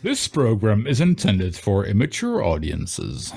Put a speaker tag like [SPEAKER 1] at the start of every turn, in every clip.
[SPEAKER 1] This program is intended for immature audiences.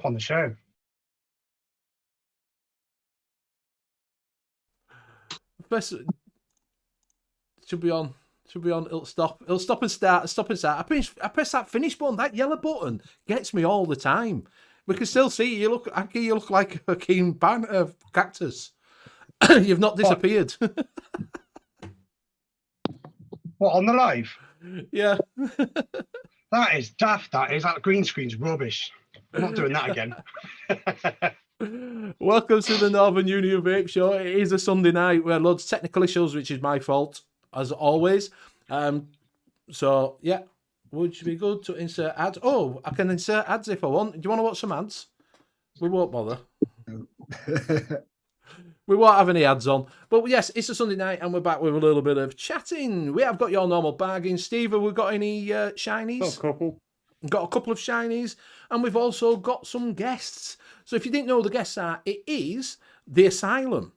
[SPEAKER 2] On the show.
[SPEAKER 3] First, should be on. It'll stop. It'll stop and start. Stop and start. I press that finish button. That yellow button gets me all the time. We can still see you. Look, Anki, you look like a keen cactus. You've not disappeared.
[SPEAKER 2] What, on the live?
[SPEAKER 3] Yeah.
[SPEAKER 2] That is daft. That green screen's rubbish. I'm not doing that again.
[SPEAKER 3] Welcome to the Northern Union Vape Show. It is a Sunday night. We had loads of technical issues, which is my fault, as always. So, yeah, would be good to insert ads. Oh, I can insert ads if I want. Do you want to watch some ads? We won't bother. We won't have any ads on. But yes, it's a Sunday night and we're back with a little bit of chatting. We have got your normal bargains. Steve, have we got any shinies?
[SPEAKER 4] Got a couple.
[SPEAKER 3] Got a couple of shinies. And we've also got some guests. So if you didn't know who the guests are, it is The Asylum.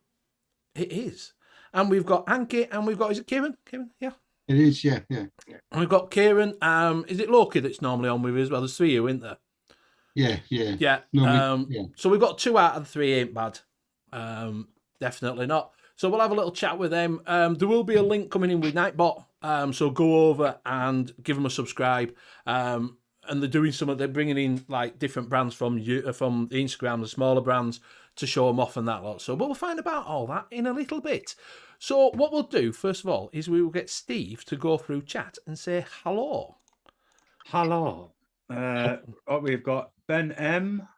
[SPEAKER 3] It is. And we've got Anki and we've got, is it Kieran? Kieran, yeah.
[SPEAKER 4] It is, yeah.
[SPEAKER 3] And we've got Kieran. Is it Loki that's normally on with us as well? There's three of you, isn't there?
[SPEAKER 4] Yeah.
[SPEAKER 3] Yeah. So we've got 2 out of the 3 ain't bad. Definitely not. So we'll have a little chat with them. There will be a link coming in with Nightbot. So go over and give them a subscribe. And they're doing they're bringing in like different brands from the Instagram, the smaller brands, to show them off and that lot. So we'll find about all that in a little bit. So what we'll do, first of all, is we will get Steve to go through chat and say hello.
[SPEAKER 5] Hello. We've got Ben M,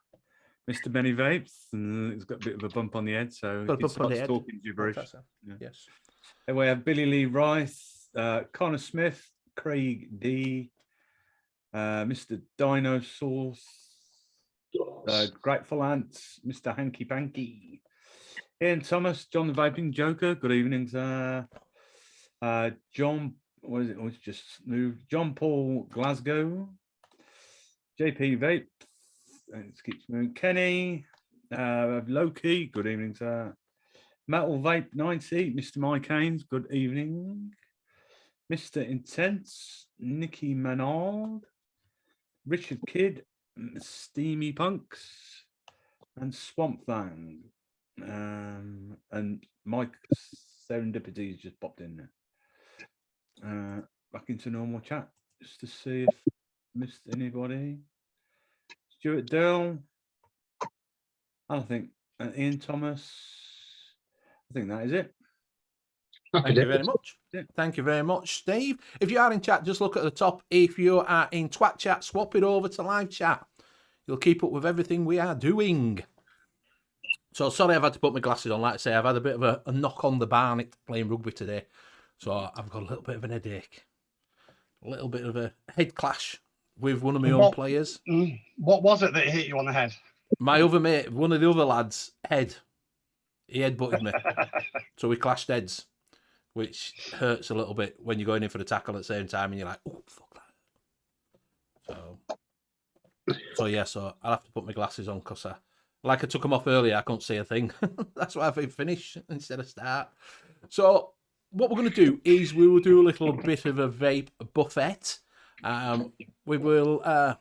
[SPEAKER 5] Mr. Benny Vapes, and he's got a bit of a bump on the head, so he starts talking gibberish. Yeah. Yes. And we have Billy Lee Rice, Connor Smith, Craig D, Mr. Dinosaurs, Grateful Ants, Mr. Hanky Panky, Ian Thomas, John the Vaping Joker. Good evening, sir. John, what is it? Oh, it's just moved. John Paul Glasgow, JP Vape. It keeps moving. Kenny, Loki. Good evening, sir. Metal Vape 90, Mr. Mike Haynes. Good evening. Mr. Intense, Nicky Manard, Richard Kidd, Steamy Punks, and Swamp Thang. And Mike Serendipity's just popped in there. Back into normal chat just to see if I missed anybody. Stuart Dale, I think, and Ian Thomas. I think that is it.
[SPEAKER 3] Thank you very much. Yeah. Thank you very much, Steve. If you are in chat, just look at the top. If you are in Twat chat, swap it over to live chat. You'll keep up with everything we are doing. So sorry I've had to put my glasses on. Like I say, I've had a bit of a knock on the barnet playing rugby today. So I've got a little bit of an headache. A little bit of a head clash with one of my own players.
[SPEAKER 2] What was it that hit you on the head?
[SPEAKER 3] My other mate, one of the other lads' head. He headbutted me. So we clashed heads, which hurts a little bit when you're going in for the tackle at the same time and you're like, oh, fuck that. So yeah, so I'll have to put my glasses on because I took them off earlier, I couldn't see a thing. That's why I've finished instead of start. So what we're going to do is we will do a little bit of a vape buffet. We will...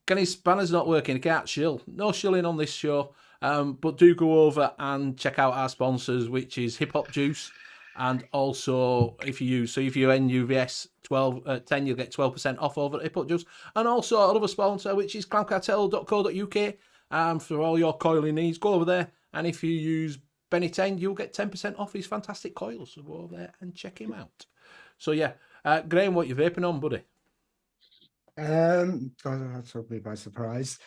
[SPEAKER 3] Kenny's spanner's not working, he can't shill. No shilling on this show. But do go over and check out our sponsors, which is Hip Hop Juice. And also, if you N.U.V.S 10, you'll get 12% off over at Hip Hop Juice. And also another sponsor, which is clamcartel.co.uk. For all your coiling needs, go over there. And if you use Benny 10, you'll get 10% off his fantastic coils. So go over there and check him out. So yeah, Graham, what you vaping on, buddy?
[SPEAKER 6] That took me by surprise.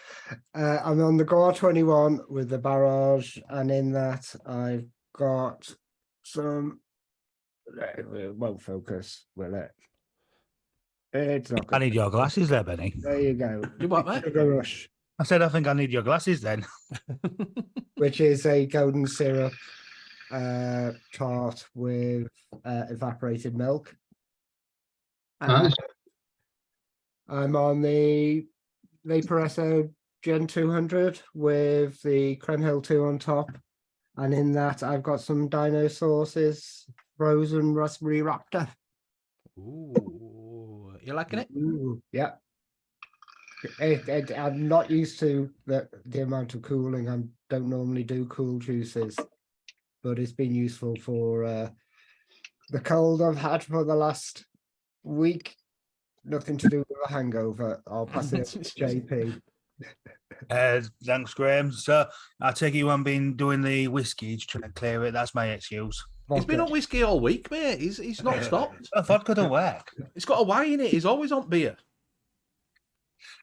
[SPEAKER 6] I'm on the Gore 21 with the Barrage, and in that I've got some. It won't focus, will it? It's not.
[SPEAKER 7] I need your glasses there, Benny.
[SPEAKER 6] There you go.
[SPEAKER 3] You what, mate?
[SPEAKER 6] Sugar Rush.
[SPEAKER 7] I said I think I need your glasses then.
[SPEAKER 6] Which is a golden syrup tart with evaporated milk.
[SPEAKER 4] Nice.
[SPEAKER 6] I'm on the VAPES Gen 200 with the Crenhill 2 on top. And in that, I've got some Dino Sauces, frozen raspberry raptor.
[SPEAKER 3] Ooh, you liking it?
[SPEAKER 6] Ooh, yeah. I'm not used to the amount of cooling. I don't normally do cool juices, but it's been useful for the cold I've had for the last week. Nothing to do with a hangover. I'll pass it to JP.
[SPEAKER 7] Thanks, Graham. So I take it you haven't been doing the whiskey to try and clear it. That's my excuse.
[SPEAKER 3] He's been on whiskey all week, mate. He's not stopped.
[SPEAKER 7] Vodka don't work.
[SPEAKER 3] It's got a Y in it. He's always on beer.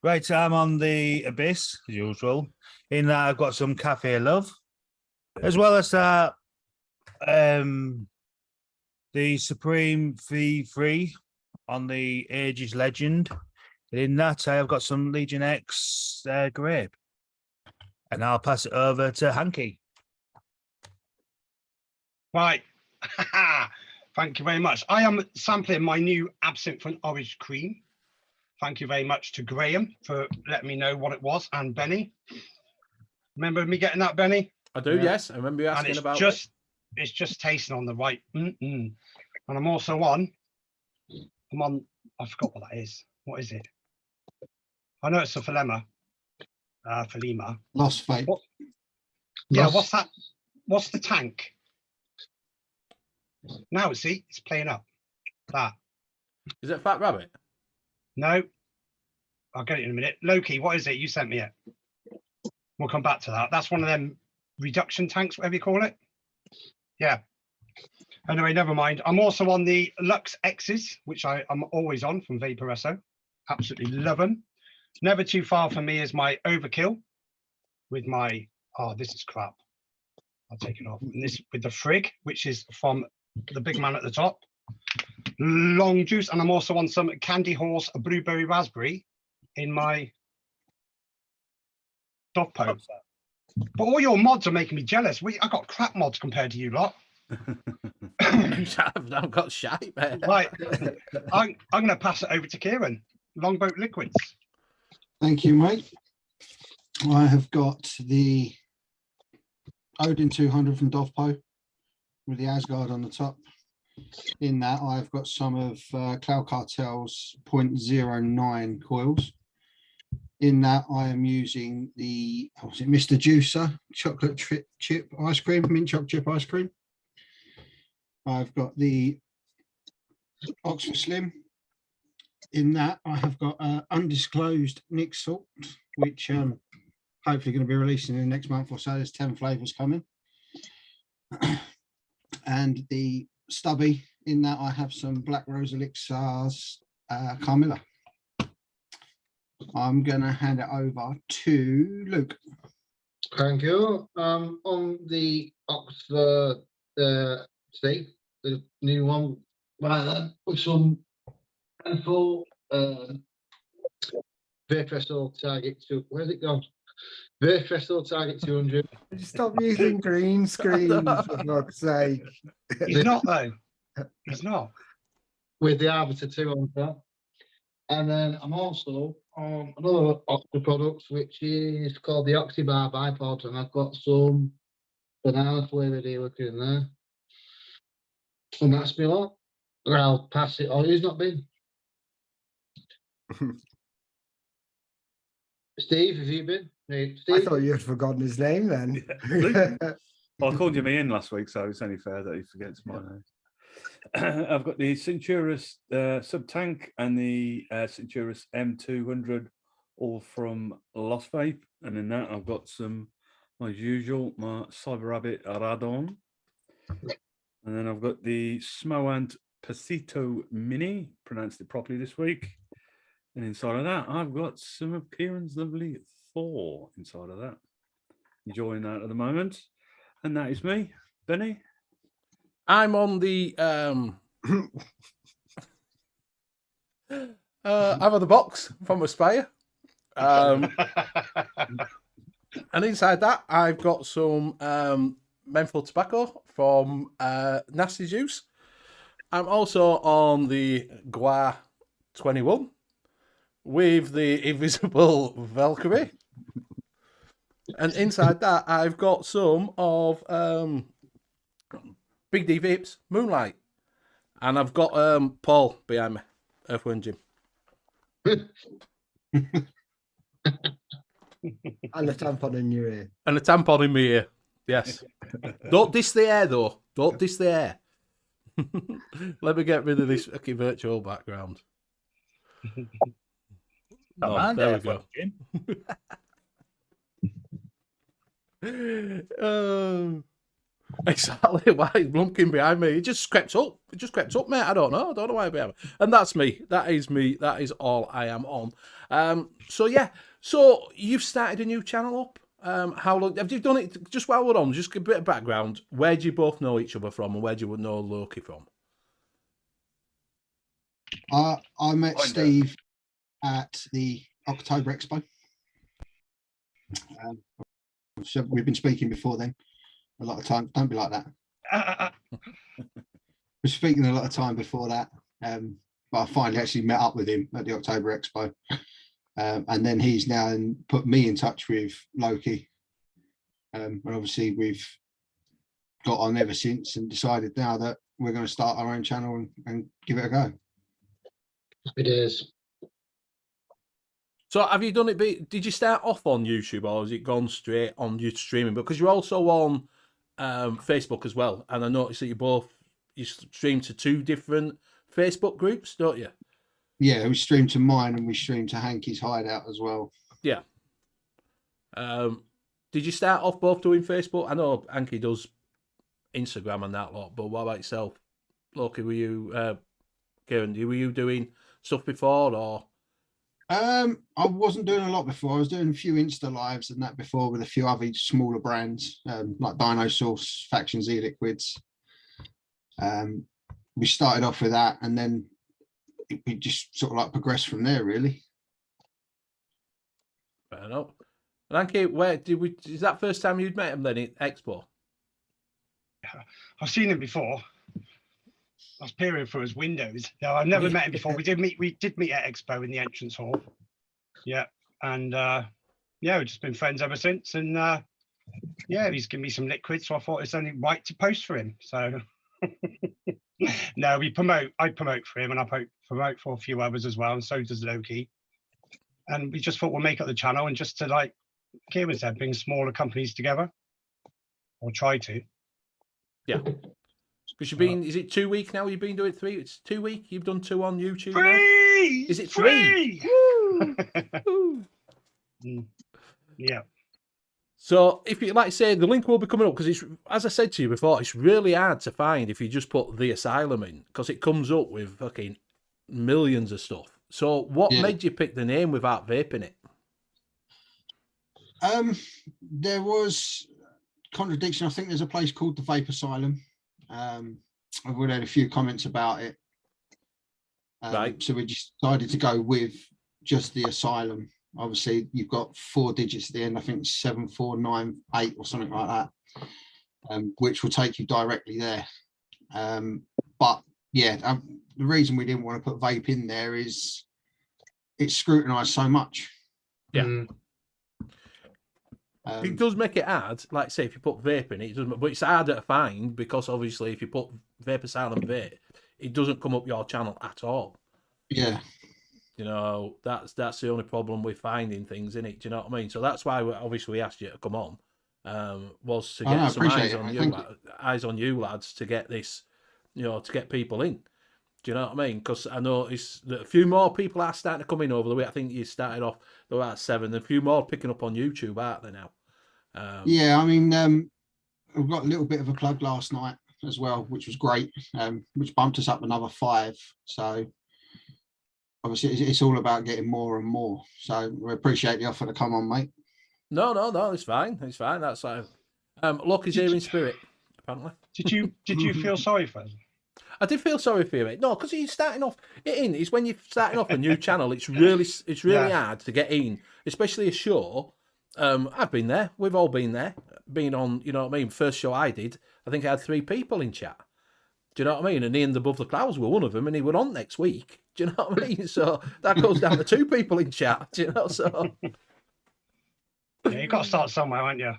[SPEAKER 7] Right, I'm on the Abyss, as usual. In that, I've got some Cafe Love, as well as the Supreme V3 on the Ages Legend. In that, I've got some Legion X grape. And I'll pass it over to Hanky.
[SPEAKER 2] Right. Thank you very much. I am sampling my new Absinthe and Orange Cream. Thank you very much to Graham for letting me know what it was, and Benny. Remember me getting that, Benny?
[SPEAKER 3] I do, yes. I remember you asking about it.
[SPEAKER 2] It's just tasting on the right. And I'm also on, I forgot what that is. What is it? I know it's a Philema.
[SPEAKER 4] Lost Vape.
[SPEAKER 2] Yeah, what's that? What's the tank? Now, see, it's playing up. That.
[SPEAKER 3] Is it Fat Rabbit?
[SPEAKER 2] No. I'll get it in a minute. Loki, what is it? You sent me it. We'll come back to that. That's one of them reduction tanks, whatever you call it. Yeah. Anyway, never mind. I'm also on the Lux X's, which I'm always on from VAPES. Absolutely love them. Never too far from me is my Overkill with my, this is crap. I'll take it off. And this with the Frig, which is from the big man at the top. Long Juice. And I'm also on some Candy Horse Blueberry Raspberry in my Dovpo. But all your mods are making me jealous. I got crap mods compared to you lot.
[SPEAKER 3] I've got shite, man.
[SPEAKER 2] Right. I'm going to pass it over to Kieran. Longboat Liquids.
[SPEAKER 4] Thank you, mate. I have got the Odin 200 from Dovpo with the Asgard on the top. In that, I've got some of Cloud Cartel's 0.09 coils. In that, I am using the Mr. Juicer chocolate chip ice cream, mint chocolate chip ice cream. I've got the Oxford Slim. In that, I have got undisclosed Nick Salt, which hopefully going to be releasing in the next month or so. There's 10 flavors coming. And the stubby, in that I have some Black Rose Elixirs Carmilla. I'm going to hand it over to Luke.
[SPEAKER 8] Thank you. On the Oxford Steve, the new one, with some handful VAPES target to, where's it gone? VAPES target 200.
[SPEAKER 6] Stop using green screen, for fuck's sake.
[SPEAKER 2] He's not though. He's not.
[SPEAKER 8] With the Arbiter 2 on top. And then I'm also on another Oxford product, which is called the Oxybar Bipod, and I've got some banana flavoured here in there. And that's me lot. I'll pass it on. Who's not been? Steve, have you been? Hey,
[SPEAKER 6] I
[SPEAKER 8] Steve?
[SPEAKER 6] thought you had forgotten his name then.
[SPEAKER 5] Well, I called him Ian last week, so it's only fair that he forgets my name. I've got the Centurus sub-tank and the Centurus M200, all from Lost Vape. And in that, I've got some, as usual, my Cyber Rabbit Radon. And then I've got the Smoant Pasito Mini, pronounced it properly this week. And inside of that, I've got some of Kieran's lovely Thor inside of that. Enjoying that at the moment. And that is me, Benny.
[SPEAKER 3] I'm on the I've had the box from Aspire. And inside that I've got some menthol tobacco from Nasty Juice. I'm also on the Gua 21 with the invisible Valkyrie. And inside that I've got some of Big D Vapes Moonlight. And I've got Paul behind me, Earthworm Jim.
[SPEAKER 6] And a tampon in your ear.
[SPEAKER 3] And a tampon in my ear. Yes. Don't diss the air, though. Don't diss the air. Let me get rid of this fucking virtual background. Oh, there we go. Exactly why he's blunking behind me. It just crept up. It just crept up, mate. I don't know why behind me. And that's me. That is me. That is all I am on. So yeah. So you've started a new channel up. How long have you done it? Just while we're on, just a bit of background. Where do you both know each other from, and where do you know Loki from?
[SPEAKER 4] I met Steve at the October Expo. So we've been speaking before then. A lot of time. Don't be like that. We're speaking a lot of time before that. But I finally actually met up with him at the October Expo. And then he's now put me in touch with Loki. And obviously we've got on ever since and decided now that we're going to start our own channel and give it a go.
[SPEAKER 8] It is.
[SPEAKER 3] So have you done it? Did you start off on YouTube, or has it gone straight on YouTube streaming? Because you're also on Facebook as well, and I noticed that you stream to 2 different Facebook groups, don't you?
[SPEAKER 4] Yeah, we stream to mine and we stream to Hanky's Hideout as well.
[SPEAKER 3] Yeah. Did you start off both doing Facebook? I know Hanky does Instagram and that lot, but what about yourself? Loki, were you, Kieran, were you doing stuff before, or?
[SPEAKER 4] I wasn't doing a lot before. I was doing a few Insta lives and that before with a few other smaller brands, like Dinosaurs, Faction Z Liquids. We started off with that, and then we just sort of like progressed from there, really.
[SPEAKER 3] Fair enough. And Hanky, is that first time you'd met him then at Expo?
[SPEAKER 2] I've seen him before. I was peering through his windows. No, I've never met him before. We did meet at Expo in the entrance hall. Yeah. And yeah, we've just been friends ever since. And yeah, he's given me some liquids, so I thought it's only right to post for him. So No, I promote for him, and I promote for a few others as well, and so does Loki. And we just thought we'll make up the channel and just to, like Kieran said, bring smaller companies together, or try to.
[SPEAKER 3] Yeah. Because you've been, is it 2 weeks now? You've been doing 3? It's 2 weeks. You've done 2 on YouTube now?
[SPEAKER 2] 3!
[SPEAKER 3] Is it 3? Woo!
[SPEAKER 2] Yeah.
[SPEAKER 3] So if you, like I say, the link will be coming up because it's, as I said to you before, it's really hard to find if you just put The Asylum in because it comes up with fucking millions of stuff. So what made you pick the name without vaping it?
[SPEAKER 4] There was contradiction. I think there's a place called the Vape Asylum. I've already had a few comments about it.
[SPEAKER 3] Right.
[SPEAKER 4] So we just decided to go with just the Asylum. Obviously, you've got 4 digits at the end. I think 7498 or something like that, which will take you directly there. But yeah, the reason we didn't want to put vape in there is it's scrutinised so much.
[SPEAKER 3] Yeah. It does make it hard. Like say, if you put vape in it, it doesn't. But it's harder to find because obviously, if you put Vape Asylum vape, it doesn't come up your channel at all.
[SPEAKER 4] Yeah.
[SPEAKER 3] You know, that's the only problem with finding things in it. Do you know what I mean? So that's why we asked you to come on, was to get some eyes on you lads to get this, you know, to get people in. Do you know what I mean? Because I noticed that a few more people are starting to come in over the week. I think you started off there were about 7. A few more picking up on YouTube, aren't they now?
[SPEAKER 4] Yeah, I mean, we've got a little bit of a plug last night as well, which was great, which bumped us up another 5. So obviously it's all about getting more and more. So we appreciate the offer to come on, mate.
[SPEAKER 3] No, it's fine. It's fine. That's like luck is here in spirit, apparently.
[SPEAKER 2] Did you feel sorry for him?
[SPEAKER 3] I did feel sorry for you, mate. No, because you're starting off. It's when you're starting off a new channel. It's really hard to get in, especially a show. I've been there. We've all been there. Been on, you know what I mean. First show I did, I think I had 3 people in chat. Do you know what I mean? And Ian Above the Clouds were one of them, and he were on next week. Do you know what I mean? So that goes down to 2 people in chat. Do you know? So
[SPEAKER 2] yeah, you got to start somewhere, aren't you?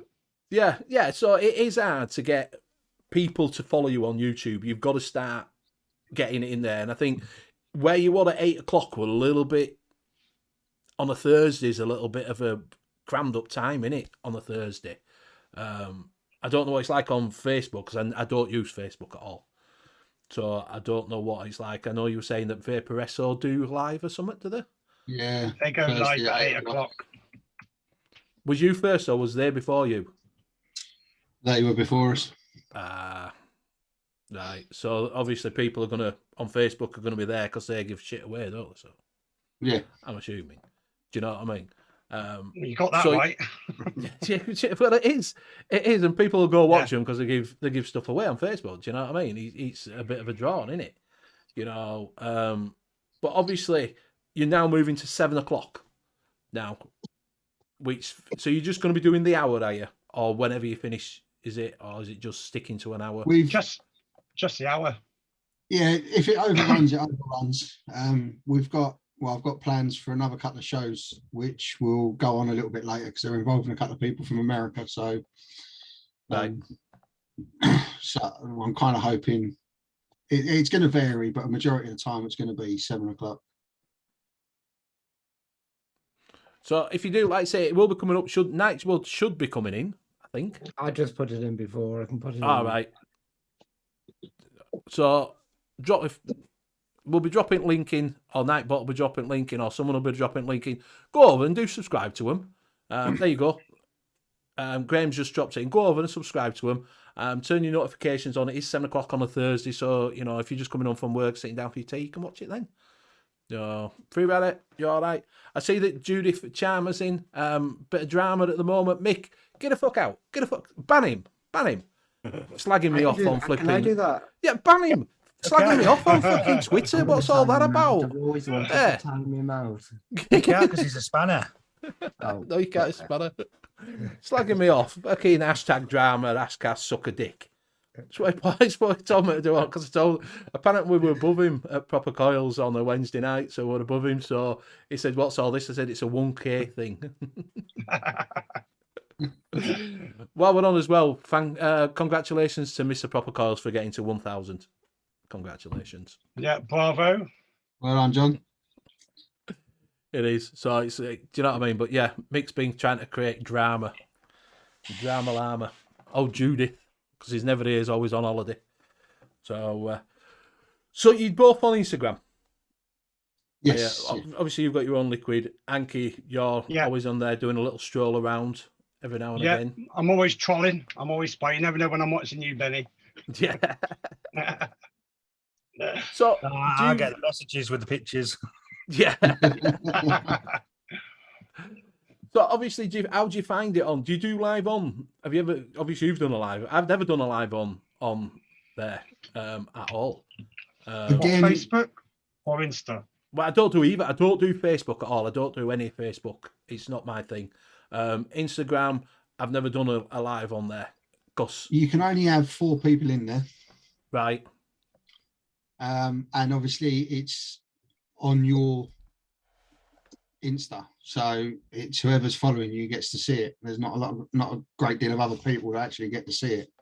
[SPEAKER 3] Yeah. So it is hard to get people to follow you on YouTube. You've got to start getting it in there. And I think where you were at 8 o'clock were a little bit on a Thursday is a little bit of a crammed up time, innit? On a Thursday. I don't know what it's like on Facebook because I don't use Facebook at all. So I don't know what it's like. I know you were saying that VAPES do live or something, do they?
[SPEAKER 4] Yeah.
[SPEAKER 2] They go live at 8 o'clock.
[SPEAKER 3] Was you first or was they before you?
[SPEAKER 4] They were before us.
[SPEAKER 3] Right. So obviously people on Facebook are gonna be there because they give shit away, don't they? So
[SPEAKER 4] yeah,
[SPEAKER 3] I'm assuming. Do you know what I mean?
[SPEAKER 2] You got that right.
[SPEAKER 3] Well, it is, and people will go watch them because they give stuff away on Facebook. Do you know what I mean? It's a bit of a draw, isn't it? You know, but obviously you're now moving to 7 o'clock now. So you're just going to be doing the hour, are you, or whenever you finish? Is it just sticking to an hour?
[SPEAKER 4] We've
[SPEAKER 2] just the hour.
[SPEAKER 4] Yeah, if it overruns, it overruns. I've got plans for another couple of shows, which will go on a little bit later because they're involving a couple of people from America. So, so I'm kind of hoping it's going to vary, but a majority of the time it's going to be 7 o'clock.
[SPEAKER 3] So if you do, like I say, it will be coming up. Night's World should be coming in, I think.
[SPEAKER 6] I just put it in before. I can put it in.
[SPEAKER 3] All right. So we'll be dropping link in, or Nightbot will be dropping link in, or someone will be dropping link in. Go over and do subscribe to him. There you go. Graham's just dropped it in. Go over and subscribe to him. Turn your notifications on. It is 7 o'clock on a Thursday, so you know if you're just coming home from work, sitting down for your tea, you can watch it then. Free Reddit, you're all right. I see that Judith Chalmers in. Bit of drama at the moment. Mick, get the fuck out. Ban him. Slagging me off on flipping.
[SPEAKER 6] Can I do that?
[SPEAKER 3] Yeah, ban him. Slagging me off on fucking Twitter. What's all that about?
[SPEAKER 6] I've always wanted to time him out.
[SPEAKER 7] He can't because he's a spanner.
[SPEAKER 3] Oh. No, you can't, spanner. Slagging me off. Fucking hashtag drama, #, suck a dick. That's what he told me to do, because apparently we were above him at Proper Coils on a Wednesday night, so we're above him. So he said, "What's all this?" I said, "It's a 1K thing." While we're on as well, congratulations to Mr. Proper Coils for getting to 1,000. Congratulations.
[SPEAKER 2] Yeah, bravo.
[SPEAKER 4] Well done, John.
[SPEAKER 3] It is. So it's, do you know what I mean? But yeah, Mick's been trying to create drama. Drama llama. Oh, Judith, because he's never here, he's always on holiday. So, so you're both on Instagram?
[SPEAKER 4] Yes.
[SPEAKER 3] Obviously, you've got your own liquid. Anki, you're always on there doing a little stroll around every now and again.
[SPEAKER 2] I'm always trolling. I'm always spying. You never know when I'm watching you, Benny.
[SPEAKER 3] Yeah. So
[SPEAKER 7] I get the messages with the pictures.
[SPEAKER 3] Yeah. So obviously, how do you find it on? Do you do live on? Have you ever? Obviously, you've done a live. I've never done a live on there at all.
[SPEAKER 4] Again,
[SPEAKER 2] Facebook or Insta?
[SPEAKER 3] Well, I don't do either. I don't do Facebook at all. I don't do any Facebook. It's not my thing. Instagram, I've never done a live on there. Cause
[SPEAKER 4] you can only have 4 people in there.
[SPEAKER 3] Right.
[SPEAKER 4] And obviously it's on your Insta. So it's whoever's following you gets to see it. There's not a great deal of other people that actually get to see it.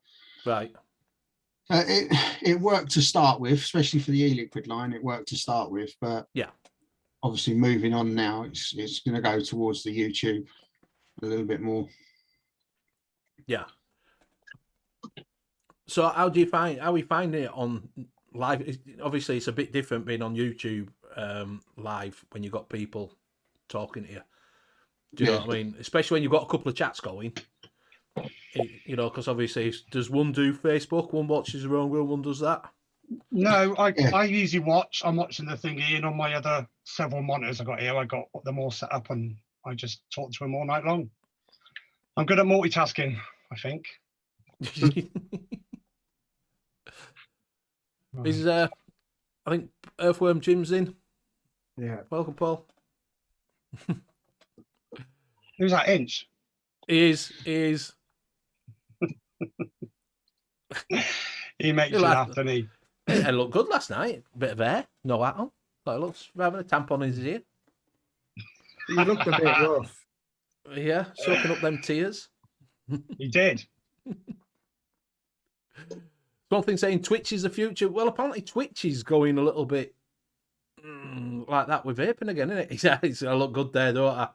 [SPEAKER 3] Right.
[SPEAKER 4] It worked to start with, especially for the e-liquid line. It worked to start with, but
[SPEAKER 3] yeah,
[SPEAKER 4] obviously moving on now, it's going to go towards the YouTube a little bit more.
[SPEAKER 3] Yeah. So how are we finding it on live? Obviously, it's a bit different being on YouTube live when you've got people talking to you. Do you know what I mean? Especially when you've got a couple of chats going. You know, because obviously, does one do Facebook? One watches their own world, one does that?
[SPEAKER 2] No, I usually watch. I'm watching the thingy, and on my other several monitors I got here, I got them all set up, and I just talk to them all night long. I'm good at multitasking, I think.
[SPEAKER 3] Is I think Earthworm Jim's in.
[SPEAKER 6] Yeah.
[SPEAKER 3] Welcome, Paul.
[SPEAKER 2] Who's that, Inch?
[SPEAKER 3] He is.
[SPEAKER 2] He makes you laugh, doesn't he?
[SPEAKER 3] It looked good last night. Bit of hair, no hat on. Thought it looks rather a tampon in his ear.
[SPEAKER 6] You looked a bit rough.
[SPEAKER 3] Yeah, soaking up them tears.
[SPEAKER 2] He did.
[SPEAKER 3] One thing saying Twitch is the future. Well, apparently Twitch is going a little bit like that with vaping again, isn't it? He's I look good there, don't I?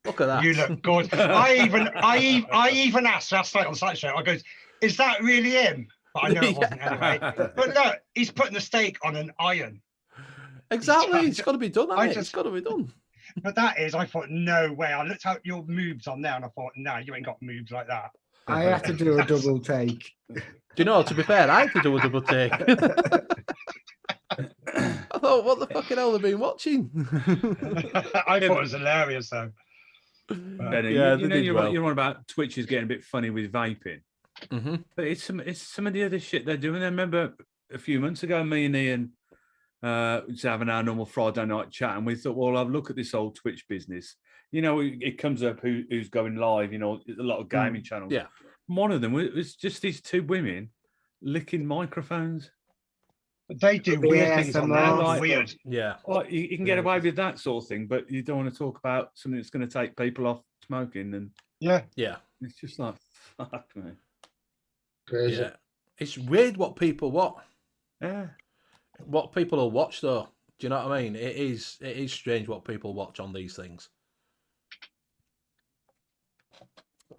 [SPEAKER 3] Look at that.
[SPEAKER 2] You look good. I even asked last night on Site Show. I goes, "Is that really him?" But I know it wasn't anyway. But look, he's putting the steak on an iron.
[SPEAKER 3] Exactly. It's got to be done. It's got to be done.
[SPEAKER 2] But that is, I thought, no way. I looked at your moves on there, and I thought, no, you ain't got moves like that.
[SPEAKER 6] I had to do a double take.
[SPEAKER 3] Do you know, to be fair, I had to do a double take. I thought, what the fucking hell have they been watching?
[SPEAKER 2] I thought it was hilarious, though.
[SPEAKER 5] Benny,
[SPEAKER 3] yeah,
[SPEAKER 5] you're on about Twitch is getting a bit funny with vaping.
[SPEAKER 3] Mm-hmm.
[SPEAKER 5] But it's some of the other shit they're doing. I remember a few months ago, me and Ian was having our normal Friday night chat, and we thought, well, I'll look at this old Twitch business. You know, it comes up who's going live. You know, a lot of gaming channels.
[SPEAKER 3] Yeah.
[SPEAKER 5] One of them was just these 2 women licking microphones.
[SPEAKER 2] But they do weird things on there.
[SPEAKER 5] Like,
[SPEAKER 2] weird.
[SPEAKER 3] Yeah.
[SPEAKER 5] Like you can get away with that sort of thing, but you don't want to talk about something that's going to take people off smoking. And
[SPEAKER 2] yeah,
[SPEAKER 5] it's just like, fuck me.
[SPEAKER 8] Crazy.
[SPEAKER 3] Yeah. It's weird what people what people will watch though. Do you know what I mean? It is strange what people watch on these things.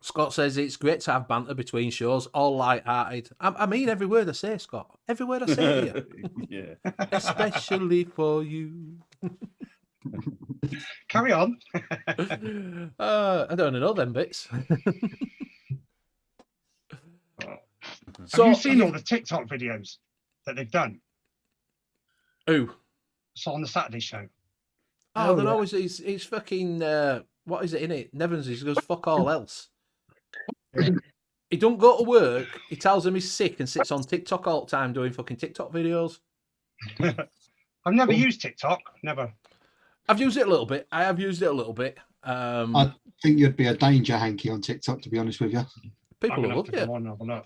[SPEAKER 3] Scott says it's great to have banter between shows, all light-hearted. I mean every word I say, Scott. Every word I say to you.
[SPEAKER 5] Yeah.
[SPEAKER 3] Especially for you.
[SPEAKER 2] Carry on.
[SPEAKER 3] I don't know them bits.
[SPEAKER 2] Have you seen all the TikTok videos that they've done?
[SPEAKER 3] Who?
[SPEAKER 2] So on the Saturday show.
[SPEAKER 3] Oh, they're always he's fucking what is it in it? Nevins, he goes fuck all else. He don't go to work. He tells them he's sick and sits on TikTok all the time doing fucking TikTok videos.
[SPEAKER 2] I've never used TikTok. Never.
[SPEAKER 3] I've used it a little bit. I have used it a little bit.
[SPEAKER 4] I think you'd be a danger hanky on TikTok, to be honest with you.
[SPEAKER 3] People will love you.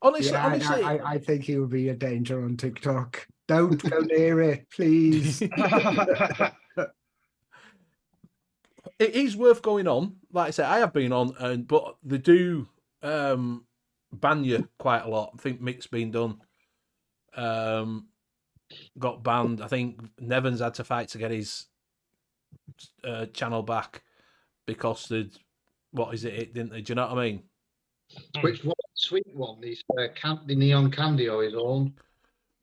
[SPEAKER 3] Honestly,
[SPEAKER 6] Yeah,
[SPEAKER 3] honestly,
[SPEAKER 6] I think he would be a danger on TikTok. Don't go near it, please.
[SPEAKER 3] it is worth going on. Like I said, I have been on, but they do ban you quite a lot. I think Mick's been done. got banned. I think Nevins had to fight to get his channel back because they'd, what is it, didn't they? Do you know what I mean?
[SPEAKER 8] Which one? Sweet one? These the neon candy or his own?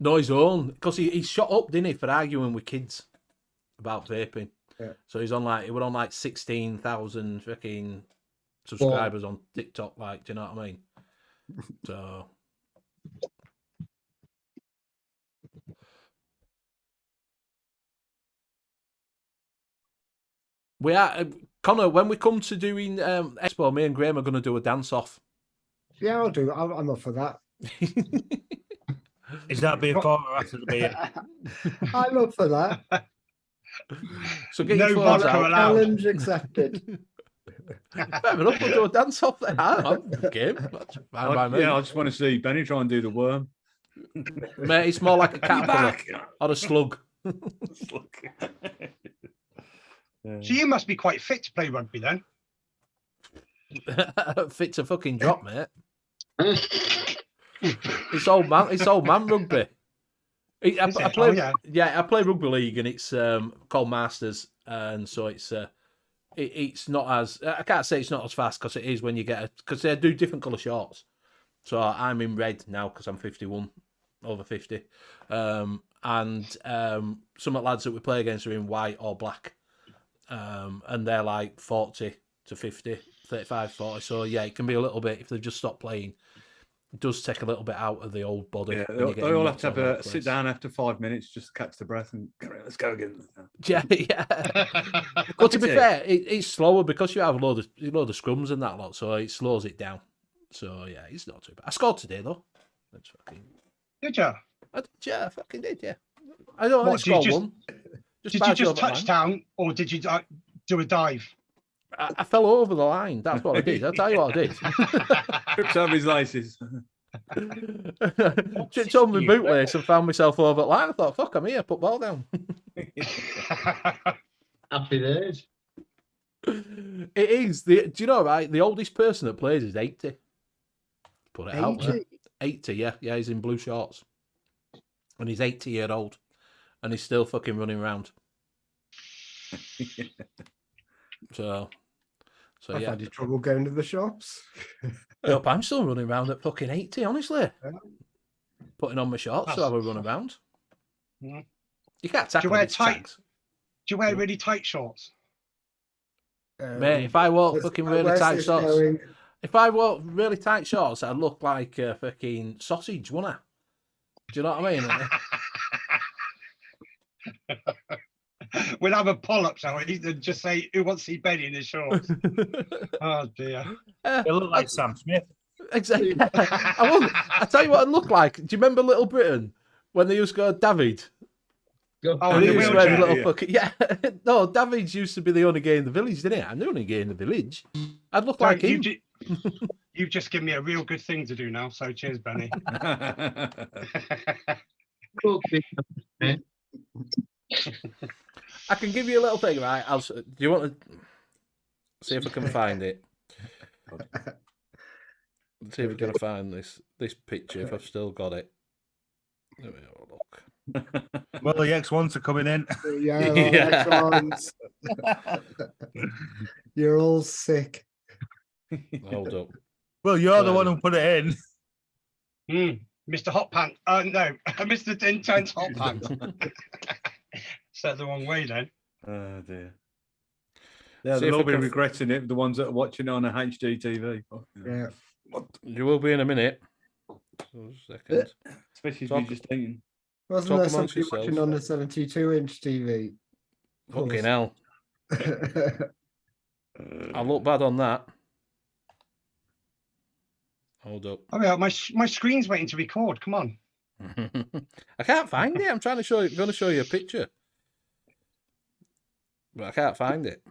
[SPEAKER 3] No, his own. Because he shot up, didn't he, for arguing with kids about vaping.
[SPEAKER 6] Yeah.
[SPEAKER 3] So he were on like 16,000 fucking subscribers on TikTok. Like, do you know what I mean? So. We are, Connor, when we come to doing Expo, me and Graham are going to do a dance-off.
[SPEAKER 6] Yeah, I'll do. I'm up for that.
[SPEAKER 7] Is that before or after the beer?
[SPEAKER 6] I'm up for that.
[SPEAKER 3] So get
[SPEAKER 2] No
[SPEAKER 3] your phones
[SPEAKER 2] vodka
[SPEAKER 3] out.
[SPEAKER 2] allowed.
[SPEAKER 6] Challenge accepted.
[SPEAKER 3] Fair enough, we'll do a dance-off then. I'm game. That's fine by me.
[SPEAKER 5] Yeah, I just want to see Benny try and do the worm.
[SPEAKER 3] Mate, it's more like a caterpillar or a slug.
[SPEAKER 2] So you must be quite fit to play rugby then.
[SPEAKER 3] Fit to fucking drop, mate. It's old man rugby. I play, I play rugby league, and it's called Masters, and so it's not as, I can't say it's not as fast because it is when you get because they do different colour shorts. So I'm in red now because I'm 51, over 50, and some of the lads that we play against are in white or black, and they're like 40 to 50, 35, 40. So yeah, it can be a little bit if they've just stopped playing. It does take a little bit out of the old body.
[SPEAKER 5] Yeah, they all have to have a sit down after 5 minutes, just catch the breath and let's go again.
[SPEAKER 3] Yeah. But to be fair, it's slower because you have a load of scrums and that lot, so it slows it down. So yeah, it's not too bad. I scored today though. That's fucking.
[SPEAKER 2] Did you?
[SPEAKER 3] I fucking did. Yeah. I don't want to score one.
[SPEAKER 2] Did you just touchdown or did you do a dive?
[SPEAKER 3] I fell over the line. That's what I did. I'll tell you what I did.
[SPEAKER 5] Tripped over his laces.
[SPEAKER 3] Tripped over my bootlace and found myself over the line. I thought, fuck, I'm here. Put ball down.
[SPEAKER 8] Happy days.
[SPEAKER 3] It is. Do you know, right? The oldest person that plays is 80. Put it out there. 80, yeah. Yeah, he's in blue shorts. And he's 80-year-old. And he's still fucking running around. So
[SPEAKER 6] I've
[SPEAKER 3] yeah.
[SPEAKER 6] had trouble going to the shops.
[SPEAKER 3] Nope, I'm still running around at fucking 80, honestly. Putting on my shorts so I will run around.
[SPEAKER 2] Yeah.
[SPEAKER 3] You can't tackle these tags.
[SPEAKER 2] Do you wear really tight shorts?
[SPEAKER 3] Mate, if I wore fucking really tight shorts, if I wore really tight shorts, I'd look like a fucking sausage, wouldn't I? Do you know what I mean?
[SPEAKER 2] We'll have a poll-up, shall we? And just say, who wants to see Benny in his shorts? Oh, dear.
[SPEAKER 7] They look like Sam Smith.
[SPEAKER 3] Exactly. I tell you what it looked like. Do you remember Little Britain when they used to go, David?
[SPEAKER 2] Oh,
[SPEAKER 3] he used to wear the little fucking... Yeah. No, David used to be the only gay in the village, didn't he? I'm the only gay in the village. I'd look like him.
[SPEAKER 2] You've just given me a real good thing to do now, so cheers, Benny.
[SPEAKER 3] I can give you a little thing, right? Do you want to see if I can find it? Let's see if we're going to find this picture, if I've still got it. Let me have a look.
[SPEAKER 7] Well, the X1s are coming in.
[SPEAKER 6] Yeah, the X1s. You're all sick.
[SPEAKER 3] Hold up.
[SPEAKER 7] Well, you're the one who put it in.
[SPEAKER 2] Mr. Hot Pants. No, Mr. Intense Hot Pants. Said the wrong way then.
[SPEAKER 5] Oh dear. Yeah, they'll all be regretting it, the ones that are watching it on a HD TV.
[SPEAKER 6] Yeah.
[SPEAKER 3] You will be in a minute. A second.
[SPEAKER 5] Especially if you're just eating.
[SPEAKER 6] Wasn't there somebody watching on a 72-inch TV?
[SPEAKER 3] Fucking hell. I look bad on that. Hold up.
[SPEAKER 2] Oh yeah, my screen's waiting to record. Come on.
[SPEAKER 3] I can't find it. I'm trying to show you. I'm going to show you a picture, but I can't find it.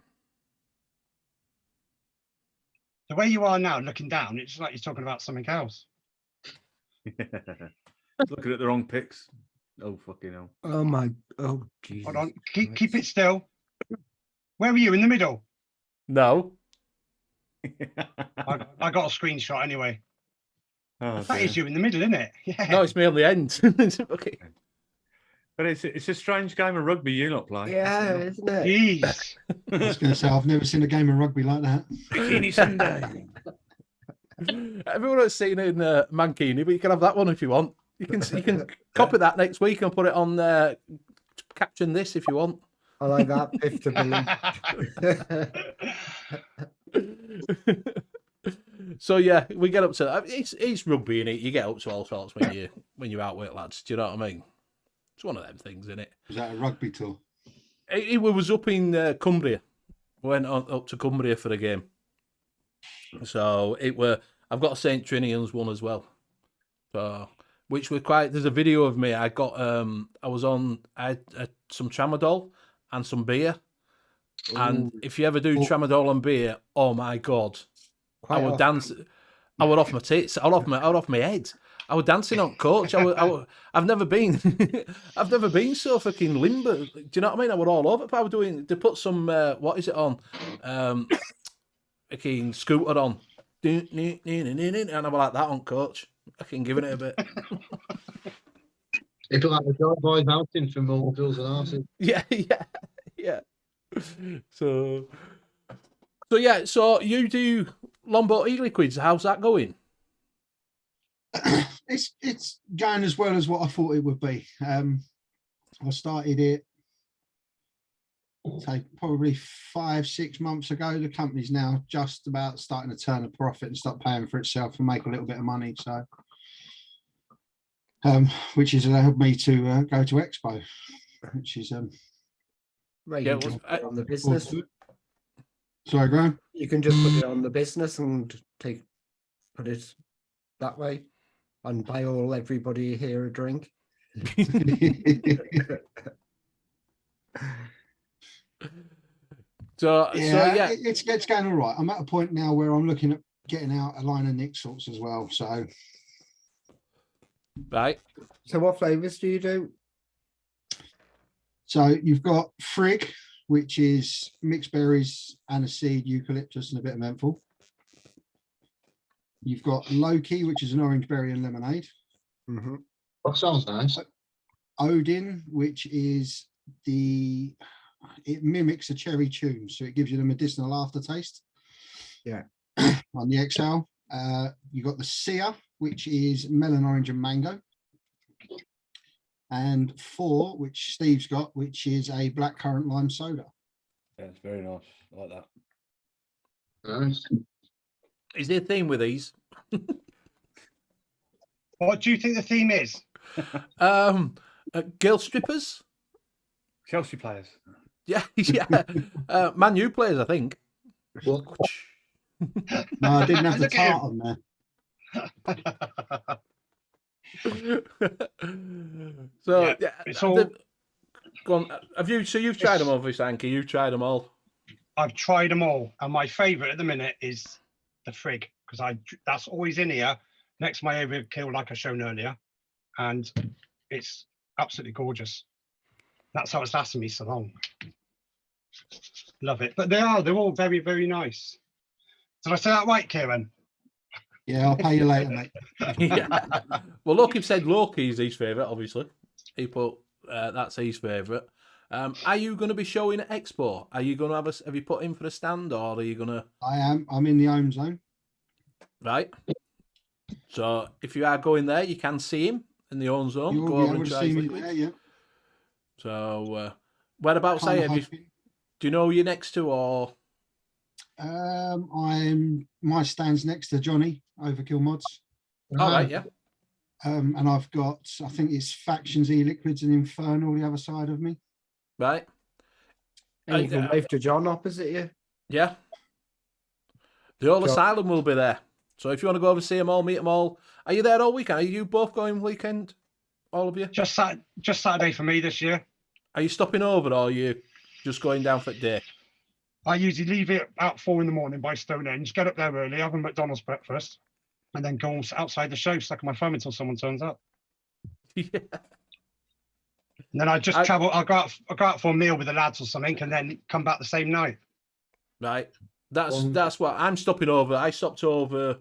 [SPEAKER 2] The way you are now, looking down, it's like you're talking about something else.
[SPEAKER 5] Looking at the wrong pics. Oh fucking hell!
[SPEAKER 6] Oh Jesus!
[SPEAKER 2] Hold on. Keep it still. Where were you in the middle?
[SPEAKER 3] No.
[SPEAKER 2] I got a screenshot anyway.
[SPEAKER 5] Oh,
[SPEAKER 2] that is you in the middle, isn't it? Yeah.
[SPEAKER 3] No, it's me on the end. Okay.
[SPEAKER 5] But it's a strange game of rugby you not play.
[SPEAKER 6] Yeah, isn't it?
[SPEAKER 2] Jeez.
[SPEAKER 4] I was going to say, I've never seen a game of rugby like that.
[SPEAKER 5] Bikini Sunday.
[SPEAKER 3] Everyone has seen it in Mankini, but you can have that one if you want. You can copy that next week and put it on caption this if you want.
[SPEAKER 6] I like that. 50 billion.
[SPEAKER 3] So yeah, we get up to that. It's rugby in it. You get up to all sorts when you're out with lads. Do you know what I mean? It's one of them things, isn't it?
[SPEAKER 4] Was that a rugby tour?
[SPEAKER 3] It was up in Cumbria. Went up to Cumbria for the game. So I've got a St. Trinian's one as well. So which were quite. There's a video of me. I got I had some tramadol and some beer.
[SPEAKER 6] Ooh.
[SPEAKER 3] And if you ever do tramadol and beer, oh my god,
[SPEAKER 6] Quite
[SPEAKER 3] I would
[SPEAKER 6] often.
[SPEAKER 3] dance. I would off my tits. I would off my head. I was dancing on coach. I've never been. I've never been so fucking limber. Do you know what I mean? I was all over. I was doing. They put some. What is it on? Fucking scooter on. And I was like that on coach. Fucking giving it a bit.
[SPEAKER 8] It's like the Joy Boys outing from Multiples and Arses.
[SPEAKER 3] Yeah. So yeah. So you do Longboat e-liquids. How's that going?
[SPEAKER 4] It's going as well as what I thought it would be. I started it probably 5-6 months ago. The company's now just about starting to turn a profit and start paying for itself and make a little bit of money. So, which has allowed me to go to Expo, which is
[SPEAKER 6] Well, you
[SPEAKER 3] Yeah,
[SPEAKER 6] can just
[SPEAKER 3] well,
[SPEAKER 6] put it on the business.
[SPEAKER 4] Sorry, Graham.
[SPEAKER 6] You can just put it on the business and put it that way and buy everybody here a drink.
[SPEAKER 3] So yeah.
[SPEAKER 4] It's going all right. I'm at a point now where I'm looking at getting out a line of Nick sorts as well. So
[SPEAKER 3] Right.
[SPEAKER 6] So what flavors do you do?
[SPEAKER 4] So you've got Frig, which is mixed berries, aniseed, eucalyptus, and a bit of menthol. You've got Loki, which is an orange berry and lemonade.
[SPEAKER 6] Mm-hmm.
[SPEAKER 8] That sounds nice.
[SPEAKER 4] Odin, which is it mimics a cherry tune, so it gives you the medicinal aftertaste.
[SPEAKER 6] Yeah.
[SPEAKER 4] On the exhale, you've got the Sia, which is melon, orange, and mango. And 4, which Steve's got, which is a blackcurrant lime soda.
[SPEAKER 5] Yeah, it's very nice. I like that.
[SPEAKER 8] Nice.
[SPEAKER 3] Is there a theme with these?
[SPEAKER 2] What do you think the theme is?
[SPEAKER 3] Girl strippers?
[SPEAKER 5] Chelsea players.
[SPEAKER 3] Yeah. Man U players, I think.
[SPEAKER 8] What?
[SPEAKER 4] No, I didn't have the
[SPEAKER 2] Look at
[SPEAKER 4] tart on there.
[SPEAKER 3] So
[SPEAKER 2] Yeah, it's all-
[SPEAKER 3] go on. You've tried them all, Visanki. You've tried them all.
[SPEAKER 2] I've tried them all, and my favourite at the minute is the Frig, because that's always in here next to my overkill, like I shown earlier, and it's absolutely gorgeous. That's how it's lasting me so long. Love it. But they're all very, very nice. Did I say that right, Kieran?
[SPEAKER 4] Yeah, I'll pay you later, mate.
[SPEAKER 3] Yeah. Well, Loki said Loki's his favourite, obviously. He put that's his favourite. Are you going to be showing at Expo? Are you going to have you put in for a stand, or are you going to?
[SPEAKER 4] I am. I'm in the home zone.
[SPEAKER 3] Right. So if you are going there, you can see him in the own zone.
[SPEAKER 4] You'll
[SPEAKER 3] Go
[SPEAKER 4] be
[SPEAKER 3] over
[SPEAKER 4] able
[SPEAKER 3] and
[SPEAKER 4] to
[SPEAKER 3] try
[SPEAKER 4] see
[SPEAKER 3] his
[SPEAKER 4] me
[SPEAKER 3] liquids.
[SPEAKER 4] there, yeah.
[SPEAKER 3] So whereabouts are
[SPEAKER 4] Kinda
[SPEAKER 3] you?
[SPEAKER 4] hoping.
[SPEAKER 3] Do you know who you're next to, or?
[SPEAKER 4] My stand's next to Johnny, Overkill Mods.
[SPEAKER 3] All right, yeah.
[SPEAKER 4] And I've got, I think it's Factions, E-Liquids and Infernal the other side of me.
[SPEAKER 3] Right.
[SPEAKER 6] And you can wave to John opposite you.
[SPEAKER 3] Yeah. The Old
[SPEAKER 6] Sure.
[SPEAKER 3] Asylum will be there. So if you want to go over see them all, meet them all. Are you there all weekend? Are you both going weekend? All of you?
[SPEAKER 2] Just Saturday for me this year.
[SPEAKER 3] Are you stopping over, or are you just going down for the day?
[SPEAKER 2] I usually leave it at 4 in.the morning by Stonehenge, get up there early, have a McDonald's breakfast, and then go outside the show, stuck on my phone until someone turns up.
[SPEAKER 3] Yeah.
[SPEAKER 2] And then I just travel. I'll go out for a meal with the lads or something, and then come back the same night.
[SPEAKER 3] Right. That's what I'm stopping over. I stopped over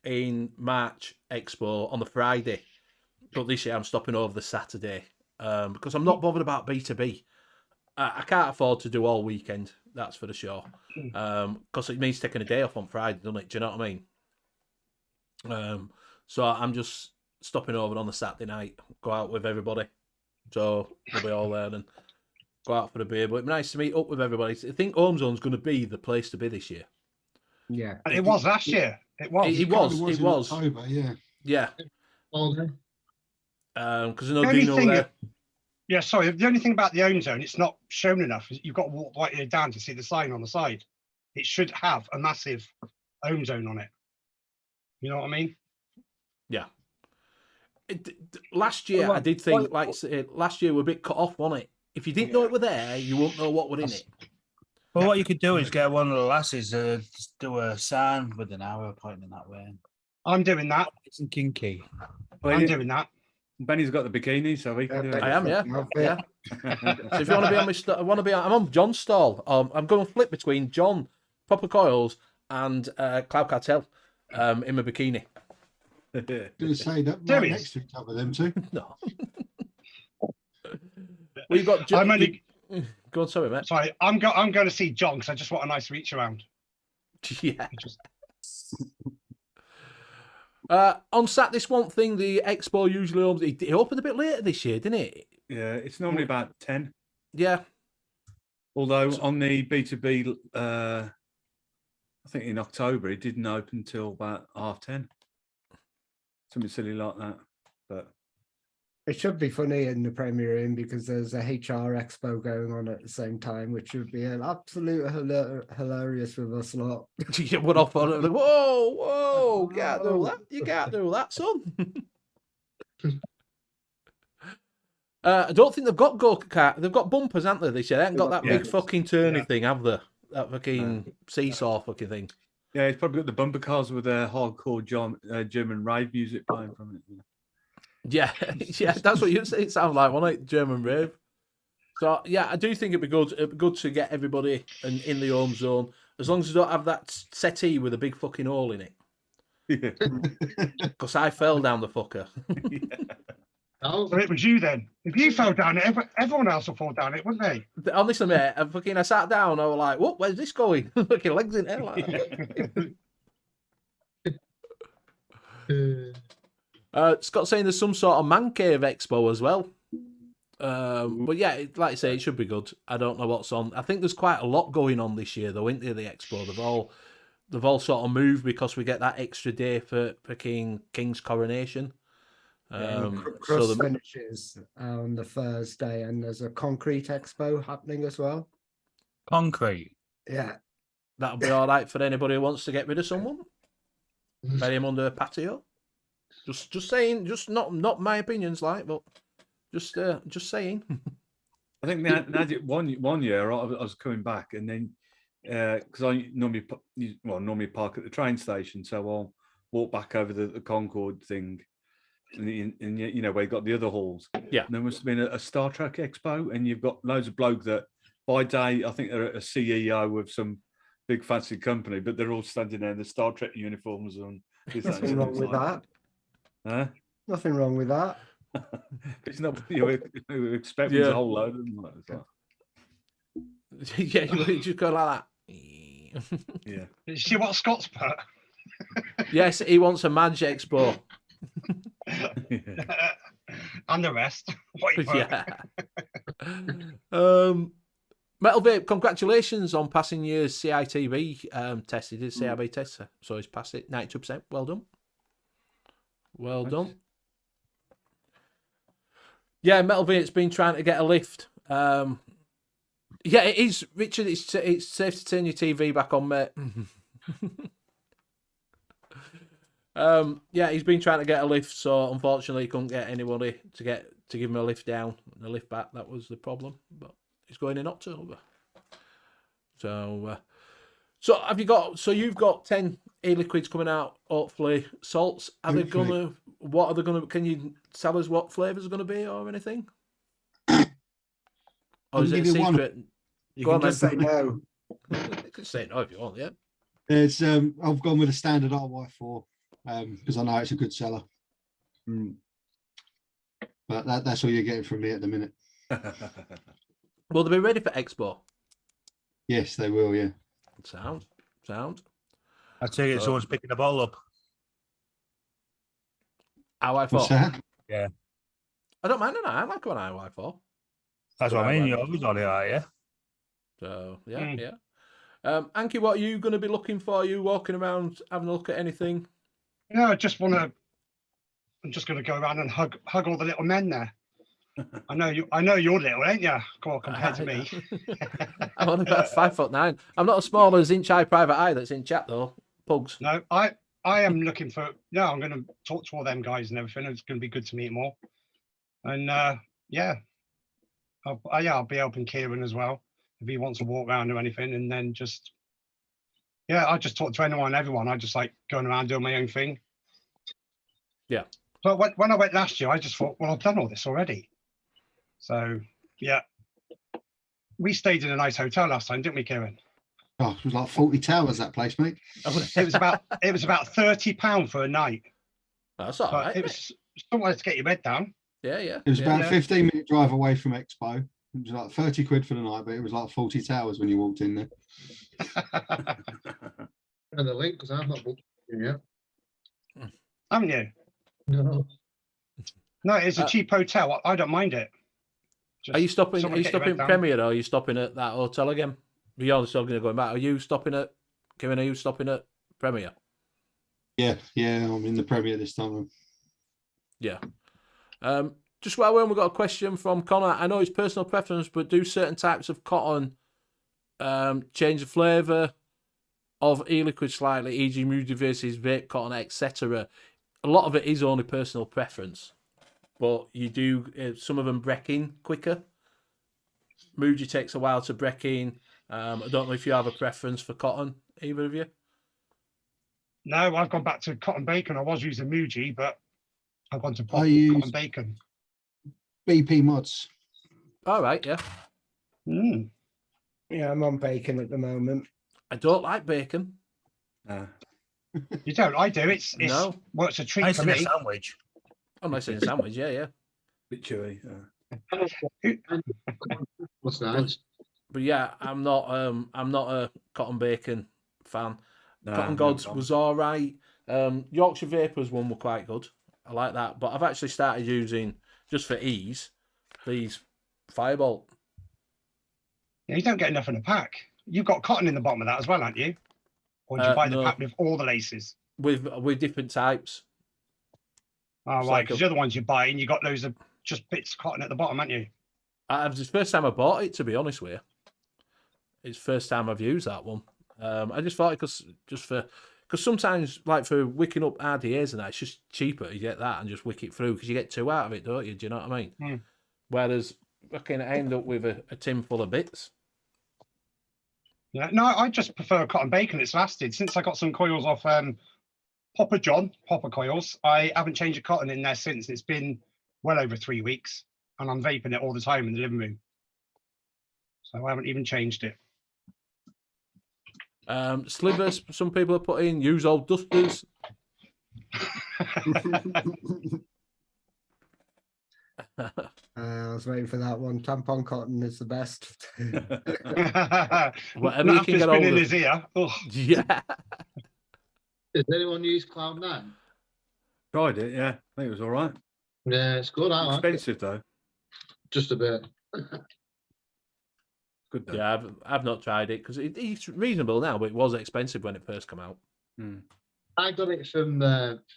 [SPEAKER 3] in March Expo on the Friday, but this year I'm stopping over the Saturday because I'm not bothered about B2B. I can't afford to do all weekend, that's for the sure. Because it means taking a day off on Friday, doesn't it? Do you know what I mean? So I'm just stopping over on the Saturday night, go out with everybody. So we'll be all there and go out for a beer. But it'd be nice to meet up with everybody. I think Home Zone's going to be the place to be this year.
[SPEAKER 6] Yeah.
[SPEAKER 2] And it was last year. It was.
[SPEAKER 3] It was. It
[SPEAKER 4] in
[SPEAKER 3] was.
[SPEAKER 4] October, yeah.
[SPEAKER 3] Yeah.
[SPEAKER 8] Okay.
[SPEAKER 3] Because I know Dino there.
[SPEAKER 2] Yeah, sorry. The only thing about the Home Zone, it's not shown enough. You've got to walk right here down to see the sign on the side. It should have a massive Home Zone on it. You know what I mean?
[SPEAKER 3] Yeah. Last year, I did think, like last year, we're a bit cut off, wasn't it? If you didn't know it were there, you won't know what were in it.
[SPEAKER 7] Well, what you could do is get one of the lasses to do a sign with an arrow pointing that way.
[SPEAKER 2] I'm doing that.
[SPEAKER 7] It's kinky.
[SPEAKER 2] I'm doing that.
[SPEAKER 5] Benny's got the bikini, so he can do it.
[SPEAKER 3] I am, yeah. Yeah. So if you want to be on my I'm on John's stall. I'm going to flip between John, Proper Coils, and Cloud Cartel in my bikini.
[SPEAKER 4] I'm going to say that
[SPEAKER 2] There
[SPEAKER 4] right
[SPEAKER 2] he
[SPEAKER 4] next
[SPEAKER 2] is.
[SPEAKER 4] to each other, them two.
[SPEAKER 3] No. We've got
[SPEAKER 2] I'm only,
[SPEAKER 3] Go on, sorry, mate.
[SPEAKER 2] sorry, I'm going to see John because I just want a nice reach around.
[SPEAKER 3] Yeah. On Sat, this one thing, the expo usually opens, it opened a bit later this year, didn't it?
[SPEAKER 5] Yeah, it's normally about 10.
[SPEAKER 3] Yeah.
[SPEAKER 5] Although on the B2B, I think in October, it didn't open till about 10:30. Something silly like that. But
[SPEAKER 6] It should be funny in the Premier Inn because there's a HR expo going on at the same time, which would be an absolute hilarious with us lot.
[SPEAKER 3] You went off on it. Like, whoa, can't do that. You can't do that, son. I don't think they've got go-kart. They've got bumpers, haven't they, this year? They haven't got that big fucking turny thing, have they? That fucking seesaw fucking thing.
[SPEAKER 5] yeah, it's probably got the bumper cars with their hardcore German rave music playing from it.
[SPEAKER 3] Yeah, yeah, that's what you say. It sounds like, wasn't it? German rave. So yeah, I do think it'd be good. It'd be good to get everybody in the Home Zone, as long as you don't have that settee with a big fucking hole in it.
[SPEAKER 5] Yeah.
[SPEAKER 3] Because I fell down the fucker.
[SPEAKER 2] So it was you then. If you fell down it, everyone else will fall down it, wouldn't they?
[SPEAKER 3] Honestly, mate, I sat down. I was like, "What? Where's this going?" Fucking legs in air like that. Scott's saying there's some sort of man cave expo as well. But yeah, like I say, it should be good. I don't know what's on. I think there's quite a lot going on this year, though, isn't there? The expo, they've all sort of moved because we get that extra day for King's coronation.
[SPEAKER 6] Cross finishes on the Thursday, and there's a concrete expo happening as well.
[SPEAKER 7] Concrete.
[SPEAKER 6] Yeah,
[SPEAKER 3] That'll be all right for anybody who wants to get rid of someone. Bury him under a patio. Just saying, just not my opinions, like, but just saying.
[SPEAKER 5] I think they had it one year. I was coming back, and then because I normally park at the train station, so I'll walk back over the Concorde thing, and you know where you got the other halls.
[SPEAKER 3] Yeah,
[SPEAKER 5] and there must have been a Star Trek expo, and you've got loads of bloke that by day I think they're a CEO of some big fancy company, but they're all standing there in the Star Trek uniforms on.
[SPEAKER 6] nothing wrong with that.
[SPEAKER 5] Huh?
[SPEAKER 6] Nothing wrong with that.
[SPEAKER 5] It's not you're expecting a whole load of them. Like that.
[SPEAKER 3] Yeah, you just go like that.
[SPEAKER 5] Yeah.
[SPEAKER 2] Did you see what Scott's put?
[SPEAKER 3] Yes, he wants a Madge Expo.
[SPEAKER 2] And the rest. What you put?
[SPEAKER 3] Yeah. Metal Vape, congratulations on passing your CITB test. He did a CIB test, so he's passed it 92%. Well done. Well done. Yeah, Metal Vape's been trying to get a lift. Yeah, it is, Richard. It's safe to turn your TV back on, mate. Yeah, he's been trying to get a lift, so unfortunately he couldn't get anybody to give him a lift down and a lift back. That was the problem, but he's going in October. So have you got? So you've got 10 e-liquids coming out. Hopefully, salts. Are they gonna? What are they gonna? Can you tell us what flavors are gonna be or anything? Or is it a secret?
[SPEAKER 6] You can just say no.
[SPEAKER 3] You can say no if you want. Yeah.
[SPEAKER 4] It's I've gone with a standard RY4 because I know it's a good seller. But that's all you're getting from me at the minute.
[SPEAKER 3] Will they be ready for Expo?
[SPEAKER 4] Yes, they will. Yeah.
[SPEAKER 3] Sound.
[SPEAKER 7] I take it someone's picking the ball up.
[SPEAKER 3] IY4.
[SPEAKER 4] What's that?
[SPEAKER 7] Yeah.
[SPEAKER 3] I don't mind an I like an IY4.
[SPEAKER 7] That's what I mean. You're always on it, are you?
[SPEAKER 3] So yeah. Anki, what are you going to be looking for? Are you walking around having a look at anything?
[SPEAKER 2] Yeah, I just want to. I'm just going to go around and hug all the little men there. I know you're little, ain't you? Come on, compared to me.
[SPEAKER 3] I'm only about 5'9". I'm not as small as Inch Eye Private Eye that's in chat though. Pugs.
[SPEAKER 2] No, I am looking for. Yeah, I'm going to talk to all them guys and everything. It's going to be good to meet them all. And yeah, I'll be helping Kieran as well if he wants to walk around or anything. And then just I just talk to anyone and everyone. I just like going around doing my own thing.
[SPEAKER 3] Yeah.
[SPEAKER 2] But when I went last year, I just thought, well, I've done all this already. So yeah, we stayed in a nice hotel last time, didn't we, Kieran?
[SPEAKER 4] Oh, it was like 40 towers, that place, mate.
[SPEAKER 2] It was about £30 for a night.
[SPEAKER 3] That's all right.
[SPEAKER 2] It was somewhere to get your bed down.
[SPEAKER 3] Yeah.
[SPEAKER 4] It was about a 15-minute drive away from Expo. It was like 30 quid for the night, but it was like 40 towers when you walked in there.
[SPEAKER 8] And the link, because I've not booked it yet.
[SPEAKER 2] Haven't you?
[SPEAKER 8] No.
[SPEAKER 2] No, it's a cheap hotel. I don't mind it.
[SPEAKER 3] Are you stopping?
[SPEAKER 2] someone
[SPEAKER 3] Are you
[SPEAKER 2] get your
[SPEAKER 3] stopping
[SPEAKER 2] bed down.
[SPEAKER 3] Premier or are you stopping at that hotel again? You're still going to go back. Are you stopping at? Kevin, are you stopping at Premier?
[SPEAKER 4] Yeah, I'm in the Premier this time.
[SPEAKER 3] Yeah. Just while we've got a question from Connor. I know it's personal preference, but do certain types of cotton change the flavour of e-liquid slightly, e.g. Moody versus vape cotton, etc.? A lot of it is only personal preference, but you do some of them break in quicker. Moody takes a while to break in. I don't know if you have a preference for cotton, either of you.
[SPEAKER 2] No, I've gone back to cotton bacon. I was using Muji, but I've gone to
[SPEAKER 4] use
[SPEAKER 2] cotton bacon.
[SPEAKER 4] BP mods.
[SPEAKER 3] All right, yeah.
[SPEAKER 6] Yeah, I'm on bacon at the moment.
[SPEAKER 3] I don't like bacon.
[SPEAKER 2] You don't? I do. It's
[SPEAKER 3] No.
[SPEAKER 2] Well, it's a treat
[SPEAKER 7] Nice
[SPEAKER 2] for
[SPEAKER 7] in a
[SPEAKER 2] me.
[SPEAKER 7] sandwich.
[SPEAKER 3] Unless it's a sandwich, yeah.
[SPEAKER 5] Bit chewy.
[SPEAKER 8] What's that?
[SPEAKER 3] But yeah, I'm not a cotton bacon fan.
[SPEAKER 5] No,
[SPEAKER 3] Cotton
[SPEAKER 5] no,
[SPEAKER 3] Gods
[SPEAKER 5] Tom.
[SPEAKER 3] was all right. Yorkshire Vapors one were quite good. I like that. But I've actually started using, just for ease, these Firebolt.
[SPEAKER 2] Yeah, you don't get enough in a pack. You've got cotton in the bottom of that as well, haven't you? Or did you buy the
[SPEAKER 3] no.
[SPEAKER 2] pack with all the laces?
[SPEAKER 3] With different types.
[SPEAKER 2] Oh,
[SPEAKER 3] It's
[SPEAKER 2] right,
[SPEAKER 3] like
[SPEAKER 2] because the other ones you buy and you got loads of just bits of cotton at the bottom, haven't you?
[SPEAKER 3] It's the first time I bought it, to be honest with you. It's the first time I've used that one. I just thought because sometimes, like for wicking up RDAs and that, it's just cheaper. You get that and just wick it through because you get two out of it, don't you? Do you know what I mean? Whereas I can end up with a tin full of bits.
[SPEAKER 2] Yeah, no, I just prefer cotton bacon. It's lasted since I got some coils off Popper coils. I haven't changed a cotton in there since. It's been well over 3 weeks, and I'm vaping it all the time in the living room. So I haven't even changed it.
[SPEAKER 3] Slivers, some people are putting use old dusters.
[SPEAKER 6] I was waiting for that one. Tampon cotton is the best.
[SPEAKER 3] Whatever you can get hold
[SPEAKER 2] in
[SPEAKER 3] of.
[SPEAKER 2] his ear. Ugh.
[SPEAKER 3] Yeah.
[SPEAKER 8] Does anyone use Cloud9?
[SPEAKER 5] Tried it, yeah. I think it was all right.
[SPEAKER 8] Yeah, it's good. I like it.
[SPEAKER 5] Expensive though.
[SPEAKER 8] Just a bit.
[SPEAKER 5] Good though.
[SPEAKER 3] Yeah, I've not tried it because it's reasonable now, but it was expensive when it first came out.
[SPEAKER 8] I got it from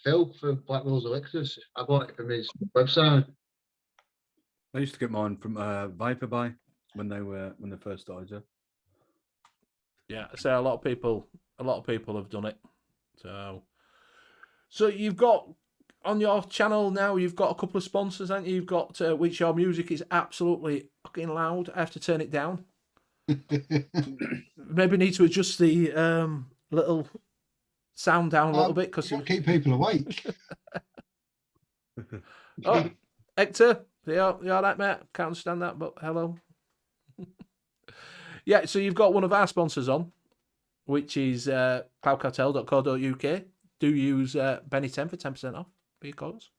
[SPEAKER 8] Phil from Black Rose Elixirs. I bought it from his website.
[SPEAKER 5] I used to get mine from VaPES when they first started.
[SPEAKER 3] Yeah, so a lot of people have done it. So you've got on your channel now. You've got a couple of sponsors, haven't you? You've got which your music is absolutely fucking loud. I have to turn it down. Maybe need to adjust the little sound down a little bit because
[SPEAKER 4] you keep people awake.
[SPEAKER 3] Oh, Hector, you all right, mate? Can't understand that, but hello. Yeah, so you've got one of our sponsors on, which is cloudcartel.co.uk. Do use Benny10 for 10% off for your coils.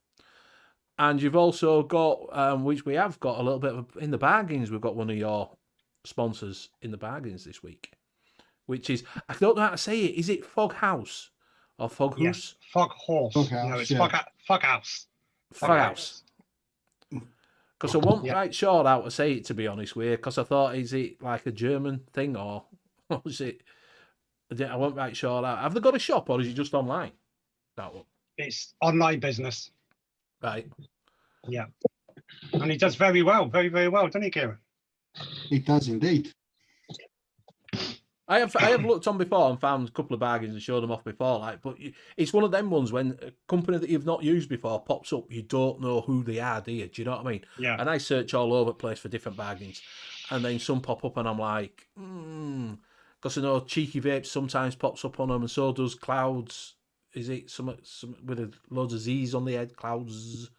[SPEAKER 3] And you've also got, which we have got a little bit of in the bargains. We've got one of your sponsors in the bargains this week, which is, I don't know how to say it. Is it Fog House or Fog
[SPEAKER 2] Yeah,
[SPEAKER 3] House?
[SPEAKER 2] Fog Horse.
[SPEAKER 4] Fog House,
[SPEAKER 2] No, it's
[SPEAKER 4] yeah.
[SPEAKER 2] Fog House.
[SPEAKER 3] Fog House. Because I wasn't
[SPEAKER 2] Yeah.
[SPEAKER 3] right sure how to say it, to be honest with you, because I thought, is it like a German thing or is it? I wasn't right sure. Have they got a shop or is it just online? That one.
[SPEAKER 2] It's online business.
[SPEAKER 3] Right.
[SPEAKER 2] Yeah. And he does very well, very, very well, doesn't he, Kieran?
[SPEAKER 4] He does indeed.
[SPEAKER 3] I have looked on before and found a couple of bargains and showed them off before, like, but it's one of them ones when a company that you've not used before pops up, you don't know who they are, do you? Do you know what I mean?
[SPEAKER 2] Yeah.
[SPEAKER 3] And I search all over the place for different bargains, and then some pop up, and I'm like, because I know Cheeky Vapes sometimes pops up on them, and so does Clouds. Is it some with loads of Z's on the head, Clouds?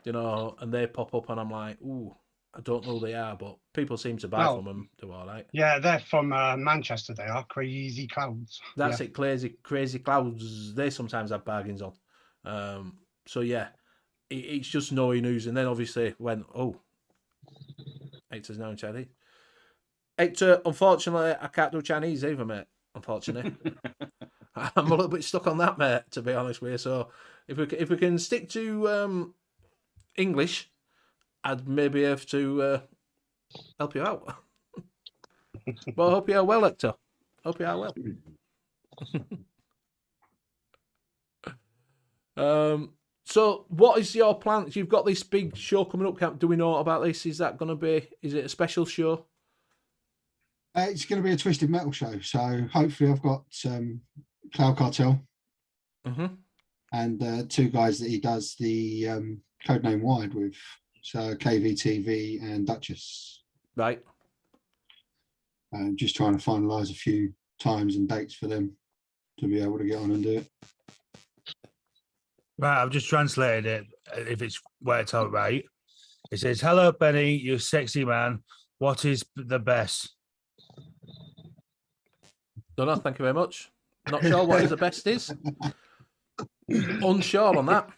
[SPEAKER 3] You know, and they pop up, and I'm like, ooh. I don't know who they are, but people seem to buy from them. Do all right.
[SPEAKER 2] Yeah, they're from Manchester. They are Crazy Clouds.
[SPEAKER 3] That's it, crazy Clouds. They sometimes have bargains on. So yeah, it's just knowing who's, and then obviously when Hector's now in Chinese. Hector, unfortunately, I can't do Chinese either, mate. Unfortunately, I'm a little bit stuck on that, mate. To be honest with you, so if we can stick to English, I'd maybe have to help you out. But I hope you are well, Hector. Hope you are well. So what is your plan? You've got this big show coming up. Do we know about this? Is that going to be, is it a special show?
[SPEAKER 4] It's going to be a Twisted Metal show. So hopefully I've got Cloud Cartel and two guys that he does the Codename Wide with. So KVTV and Duchess.
[SPEAKER 3] Right.
[SPEAKER 4] Just trying to finalise a few times and dates for them to be able to get on and do it.
[SPEAKER 7] Right, I've just translated it. If it's worked out right, it says, "Hello, Benny, you sexy man. What is the best?"
[SPEAKER 3] Don't know. Thank you very much. Not sure what the best is. Unsure on that.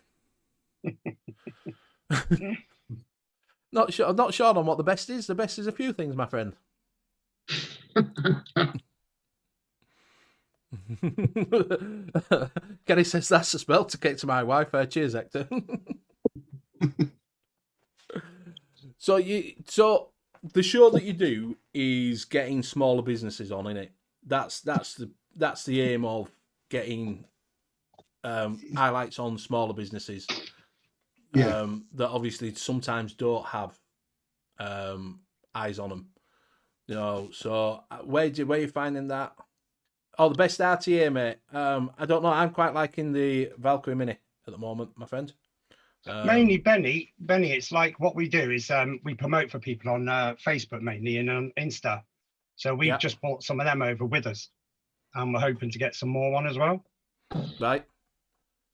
[SPEAKER 3] Not sure on what the best is. The best is a few things, my friend. Kenny says that's a spell to get to my Wi-Fi. Cheers, Hector. So the show that you do is getting smaller businesses on, innit? That's the aim of getting highlights on smaller businesses.
[SPEAKER 4] Yeah.
[SPEAKER 3] That obviously sometimes don't have eyes on them. You know, so where are you finding that? Oh, the best RTA, mate. I don't know. I'm quite liking the Valkyrie Mini at the moment, my friend.
[SPEAKER 2] Mainly Benny, it's like what we do is we promote for people on Facebook mainly and on Insta. So we've just brought some of them over with us, and we're hoping to get some more on as well.
[SPEAKER 3] Right.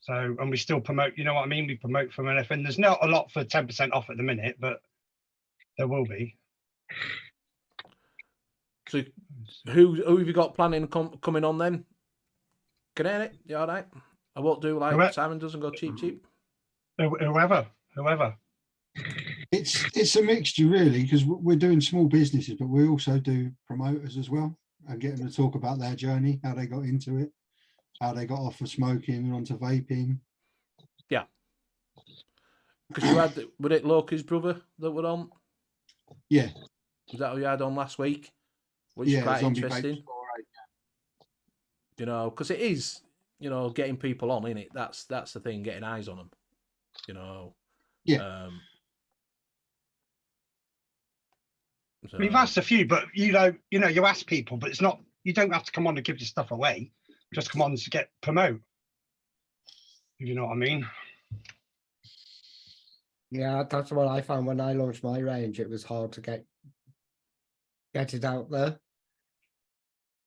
[SPEAKER 2] So, and we still promote, you know what I mean? We promote from anything. There's not a lot for 10% off at the minute, but there will be.
[SPEAKER 3] So who have you got planning coming on then? Can I hear it? You all right? I won't do like Simon doesn't go cheap.
[SPEAKER 2] Whoever.
[SPEAKER 4] It's a mixture really, because we're doing small businesses, but we also do promoters as well and get them to talk about their journey, how they got into it, how they got off of smoking and onto vaping.
[SPEAKER 3] Yeah. Because you had, was it Loki's brother that were on?
[SPEAKER 4] Yeah.
[SPEAKER 3] Was that who you had on last week? Which is quite interesting. You know, because it is, you know, getting people on, innit? That's the thing, getting eyes on them. You know.
[SPEAKER 4] Yeah.
[SPEAKER 2] So. We've asked a few, but you ask people, but it's not. You don't have to come on to give your stuff away. Just come on to get promote. You know what I mean?
[SPEAKER 6] Yeah, that's what I found when I launched my range. It was hard to get it out there.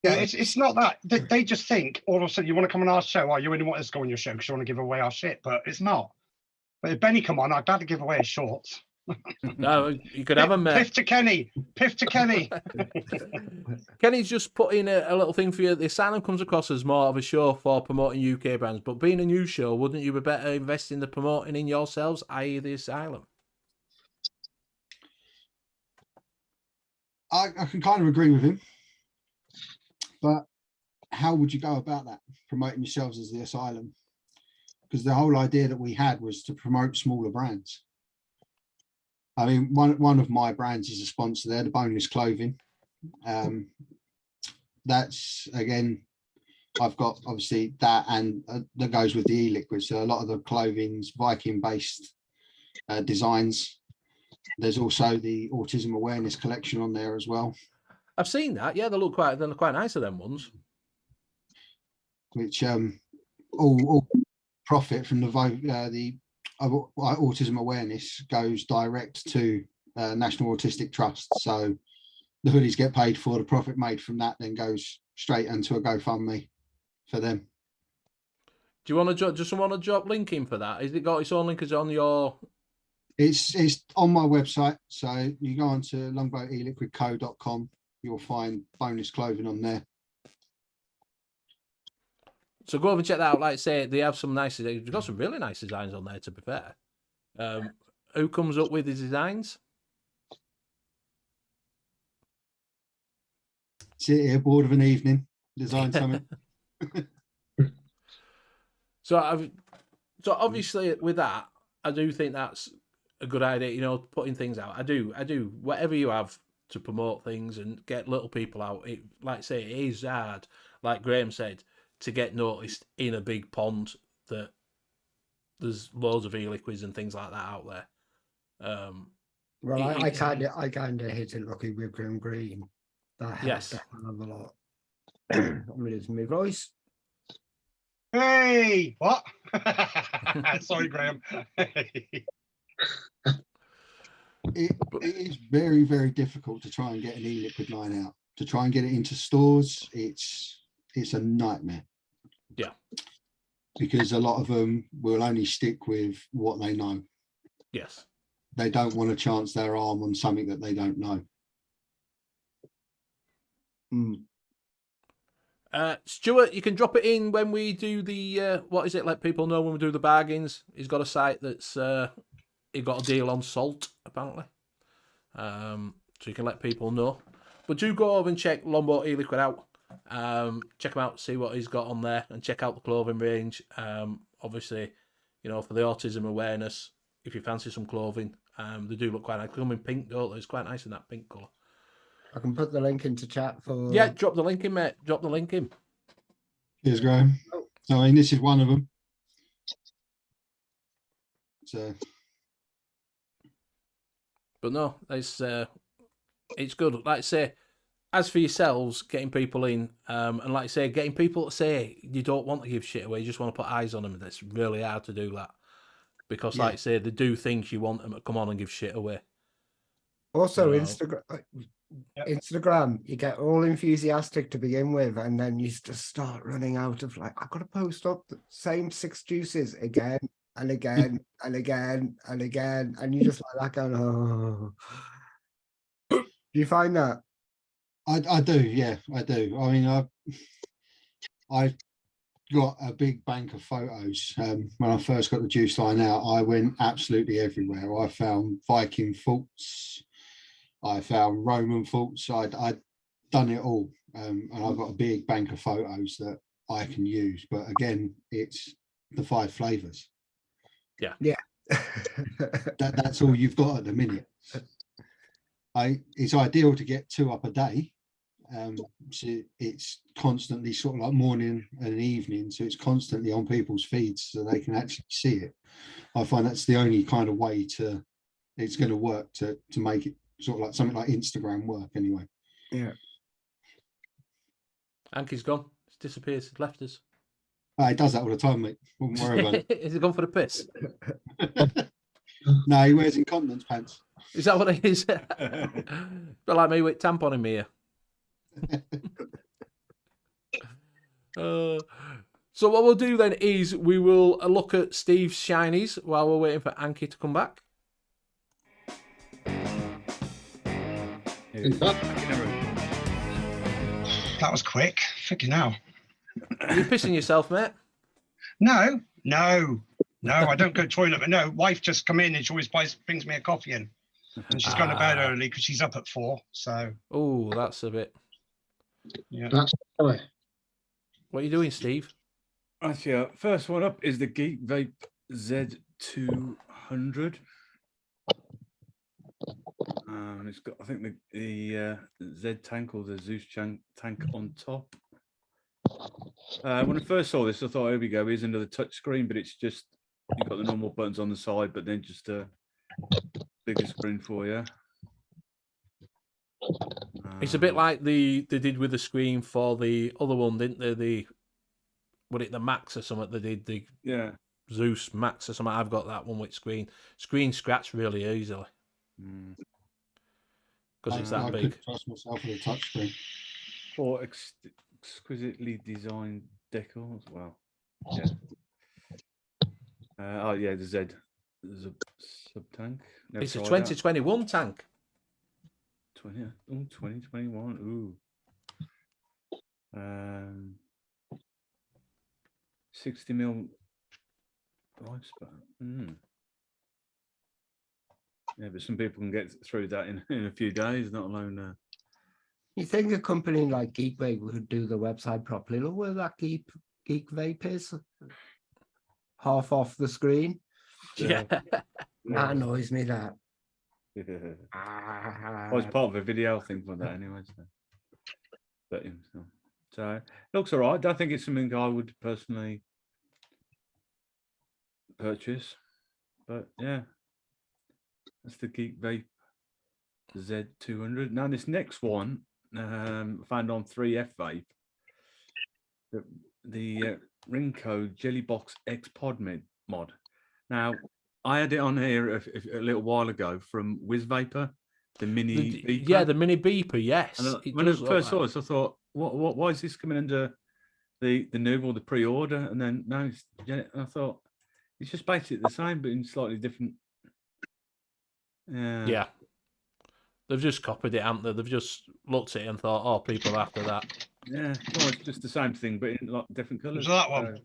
[SPEAKER 2] Yeah, it's not that. They just think all of a sudden you want to come on our show. Oh, you only want us to go on your show because you want to give away our shit, but it's not. But if Benny come on, I'd gladly give away his shorts.
[SPEAKER 3] No, you could have them, mate.
[SPEAKER 2] Piff to Kenny. Piff to Kenny.
[SPEAKER 3] Kenny's just put in a little thing for you. The Asylum comes across as more of a show for promoting UK brands, but being a new show, wouldn't you be better investing the promoting in yourselves, i.e. the Asylum?
[SPEAKER 4] I can kind of agree with him, but how would you go about that, promoting yourselves as the Asylum? Because the whole idea that we had was to promote smaller brands. I mean, one of my brands is a sponsor there, the Boneless Clothing. That's, again, I've got obviously that, and that goes with the e-liquid. So a lot of the clothing's Viking-based designs. There's also the autism awareness collection on there as well.
[SPEAKER 3] I've seen that. Yeah, they look quite nice of them ones.
[SPEAKER 4] Which all profit from the autism awareness goes direct to National Autistic Trust. So the hoodies get paid for, the profit made from that then goes straight into a GoFundMe for them.
[SPEAKER 3] Do you want to just want to drop link in for that? Is it got its own link? Is it on your?
[SPEAKER 4] It's on my website. So you go on to longboateliquidco.com. You'll find Boneless Clothing on there.
[SPEAKER 3] So go over and check that out. Like I say, they have some nice. They've got some really nice designs on there. To be fair, who comes up with the designs?
[SPEAKER 4] Sit here bored of an evening, design something.
[SPEAKER 3] So obviously with that, I do think that's a good idea. You know, putting things out. I do. Whatever you have to promote things and get little people out. It, like I say, it is hard. Like Graham said, to get noticed in a big pond that there's loads of e-liquids and things like that out there.
[SPEAKER 6] Well, I kind of hit it lucky with Grim Green. That helps a lot. I'm losing my voice.
[SPEAKER 2] Hey, what? Sorry, Graham.
[SPEAKER 4] It is very, very difficult to try and get an e-liquid line out. To try and get it into stores, it's a nightmare.
[SPEAKER 3] Yeah.
[SPEAKER 4] Because a lot of them will only stick with what they know.
[SPEAKER 3] Yes.
[SPEAKER 4] They don't want to chance their arm on something that they don't know.
[SPEAKER 3] Stuart, you can drop it in when we do the what is it? Let people know when we do the bargains. He's got a site that's he got a deal on salt apparently, so you can let people know. But do go over and check Longboat e-liquid out. Check him out, see what he's got on there, and check out the clothing range. Obviously, you know, for the autism awareness, if you fancy some clothing, they do look quite nice. They come in pink, don't they? It's quite nice in that pink colour.
[SPEAKER 6] I can put the link into chat for.
[SPEAKER 3] Yeah, drop the link in, mate. Drop the link in.
[SPEAKER 4] Cheers, Graham. So, I mean, this is one of them. So,
[SPEAKER 3] but no, it's good. Like I say, as for yourselves, getting people in, and like I say, getting people to say you don't want to give shit away, you just want to put eyes on them. It's really hard to do that because, like I say, they do things you want them to come on and give shit away.
[SPEAKER 6] Also, Instagram, you get all enthusiastic to begin with, and then you just start running out of like, I've got to post up the same 6 juices again and again and again and again, and you just like that going, oh. Do you find that?
[SPEAKER 4] I do, yeah, I do. I mean, I got a big bank of photos. When I first got the juice line out, I went absolutely everywhere. I found Viking faults. I found Roman faults. I'd done it all. And I've got a big bank of photos that I can use. But again, it's the 5 flavors.
[SPEAKER 3] Yeah.
[SPEAKER 6] Yeah.
[SPEAKER 4] That's all you've got at the minute. It's ideal to get 2 up a day. So it's constantly sort of like morning and evening. So it's constantly on people's feeds so they can actually see it. I find that's the only kind of way it's going to work to make it sort of like something like Instagram work anyway.
[SPEAKER 6] Yeah.
[SPEAKER 3] Anki's gone. He's disappeared. He's left us.
[SPEAKER 4] He does that all the time, mate. Wouldn't worry about it.
[SPEAKER 3] Is he gone for the piss?
[SPEAKER 4] No, he wears incontinence pants.
[SPEAKER 3] Is that what it is? But like me with tampon in me ear. So what we'll do then is we will look at Steve's shinies while we're waiting for Anki to come back.
[SPEAKER 8] In fact,
[SPEAKER 2] That was quick. Freaking hell.
[SPEAKER 3] Are you pissing yourself, mate?
[SPEAKER 2] No, I don't go to the toilet. But no, wife just come in and she always brings me a coffee in. And she's gone to bed early because she's up at 4. So,
[SPEAKER 3] Oh, that's a bit.
[SPEAKER 2] yeah.
[SPEAKER 8] that's why.
[SPEAKER 3] What are you doing, Steve?
[SPEAKER 5] Actually, first one up is the Geek Vape Z200. And it's got, I think, the Z tank or the Zeus tank on top. When I first saw this, I thought, here we go, here's another touch screen, but it's just, you've got the normal buttons on the side, but then just a bigger screen for you.
[SPEAKER 3] It's a bit like they did with the screen for the other one, didn't they? The Max or something? They did the Zeus Max or something. I've got that one with screen scratch really easily because it's that
[SPEAKER 4] I
[SPEAKER 3] big.
[SPEAKER 4] couldn't trust myself with a touchscreen.
[SPEAKER 5] For exquisitely designed decals. Wow. Yeah. Oh yeah, the Z. There's a sub tank.
[SPEAKER 3] It's a 2021 tank.
[SPEAKER 5] 2021. Ooh. 60 mil lifespan. Yeah, but some people can get through that in a few days, not alone.
[SPEAKER 6] You think a company like Geek Vape would do the website properly? Look where that Geek Vape is. Half off the screen.
[SPEAKER 3] Yeah.
[SPEAKER 6] That annoys me, that.
[SPEAKER 5] Well, it's part of a video thing for that anyway. So it looks all right. I don't think it's something I would personally purchase. But yeah, that's the Geek Vape Z200. Now this next one, found on 3F Vape, the Ringcode Jellybox X Pod mod. Now, I had it on here a little while ago from N.U.V.S Vapor, the mini beeper.
[SPEAKER 3] Yeah, the mini beeper, yes.
[SPEAKER 5] And when I first saw it, I thought, why is this coming under the N.U.V.S or the pre-order? And then now it's, I thought, it's just basically the same, but in slightly different.
[SPEAKER 3] Yeah. They've just copied it, haven't they? They've just looked at it and thought, oh, people are after that.
[SPEAKER 5] Yeah, well, it's just the same thing, but in like different colours.
[SPEAKER 2] So that one.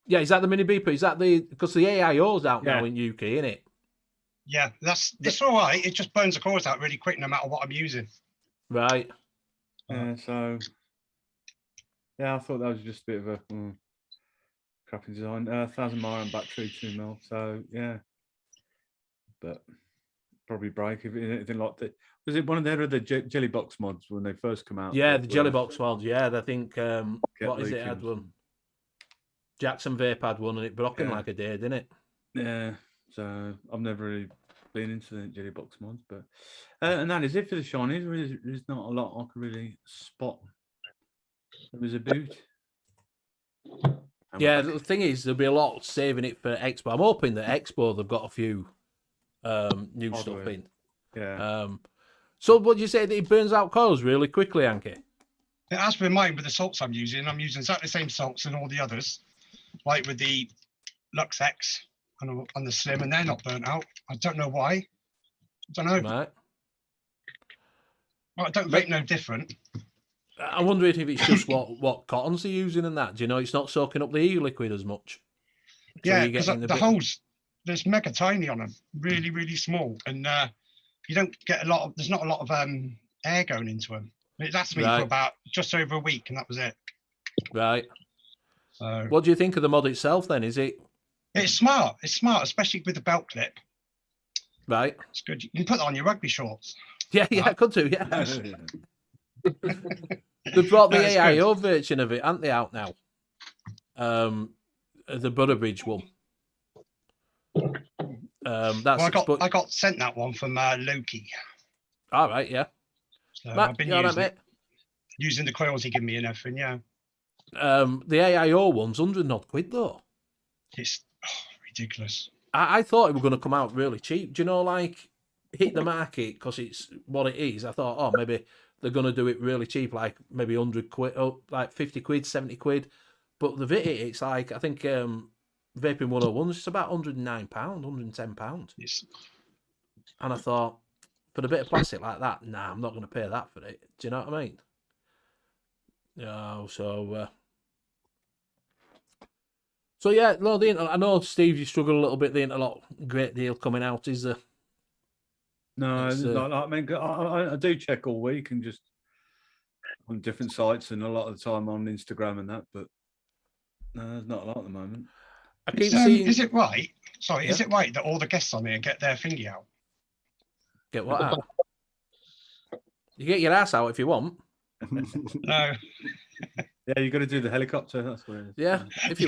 [SPEAKER 3] Yeah, is that the mini beeper? Is that because the AIO's out now in UK, isn't it?
[SPEAKER 2] Yeah, it's all right. It just burns the cores out really quick no matter what I'm using.
[SPEAKER 3] Right.
[SPEAKER 5] So, yeah, I thought that was just a bit of a crappy design. 1,000 mAh battery, 2 mil. So, yeah. But probably break if anything like that. Was it one of their other jelly box mods when they first come out?
[SPEAKER 3] Yeah, the jelly box mods. Yeah, I think, what is it? Had one. Jackson Vape had one and it broke in like a day, didn't it?
[SPEAKER 5] Yeah. So I've never really been into the jelly box mods, but and that is it for the shinies. There's not a lot I could really spot. There was a boot.
[SPEAKER 3] Yeah, the thing is, there'll be a lot saving it for Expo. I'm hoping that Expo they've got a few new stuff in.
[SPEAKER 5] Yeah.
[SPEAKER 3] So, what do you say that it burns out coils really quickly, Anki?
[SPEAKER 2] It has been mine with the salts I'm using. I'm using exactly the same salts and all the others, like with the Lux X and the Slim, and they're not burnt out. I don't know why. I don't know.
[SPEAKER 3] Right.
[SPEAKER 2] Well, I don't vape no different.
[SPEAKER 3] I'm wondering if it's just what cottons are using and that. Do you know it's not soaking up the e-liquid as much? So
[SPEAKER 2] Yeah, because the holes, there's mega tiny on them, really, really small, and you don't get a lot of. There's not a lot of air going into them. It lasted me for about just over a week, and that was it.
[SPEAKER 3] Right.
[SPEAKER 2] So,
[SPEAKER 3] what do you think of the mod itself then? Is it?
[SPEAKER 2] It's smart. It's smart, especially with the belt clip.
[SPEAKER 3] Right.
[SPEAKER 2] It's good. You can put that on your rugby shorts.
[SPEAKER 3] Yeah, I could do. Yeah. They've brought the AIO version of it, aren't they, out now? The Butterbridge one. That's.
[SPEAKER 2] Well, I got sent that one from Loki.
[SPEAKER 3] All right. Yeah.
[SPEAKER 2] So
[SPEAKER 3] Matt,
[SPEAKER 2] I've been using the coils he gave me and everything. Yeah.
[SPEAKER 3] The AIO one's £100 though.
[SPEAKER 2] It's ridiculous.
[SPEAKER 3] I thought it was going to come out really cheap. Do you know, like hit the market because it's what it is. I thought, oh, maybe they're going to do it really cheap, like maybe £100, oh, like 50 quid, 70 quid. But the VIT, it's like, I think Vaping 101, it's about £109, £110.
[SPEAKER 2] Yes.
[SPEAKER 3] And I thought, For a bit of plastic like that, nah, I'm not going to pay that for it. Do you know what I mean? No, so yeah, no, I know, Steve, you struggle a little bit. The interlock great deal coming out. Is there?
[SPEAKER 5] No, I mean, I do check all week and just on different sites and a lot of the time on Instagram and that, but no, there's not a lot at the moment.
[SPEAKER 3] I keep seeing...
[SPEAKER 2] Is it right? Sorry, is it right that all the guests on here get their thingy out?
[SPEAKER 3] Get what out? You get your ass out if you want.
[SPEAKER 2] No.
[SPEAKER 5] Yeah, you got to do the helicopter. That's what it is.
[SPEAKER 3] Yeah, if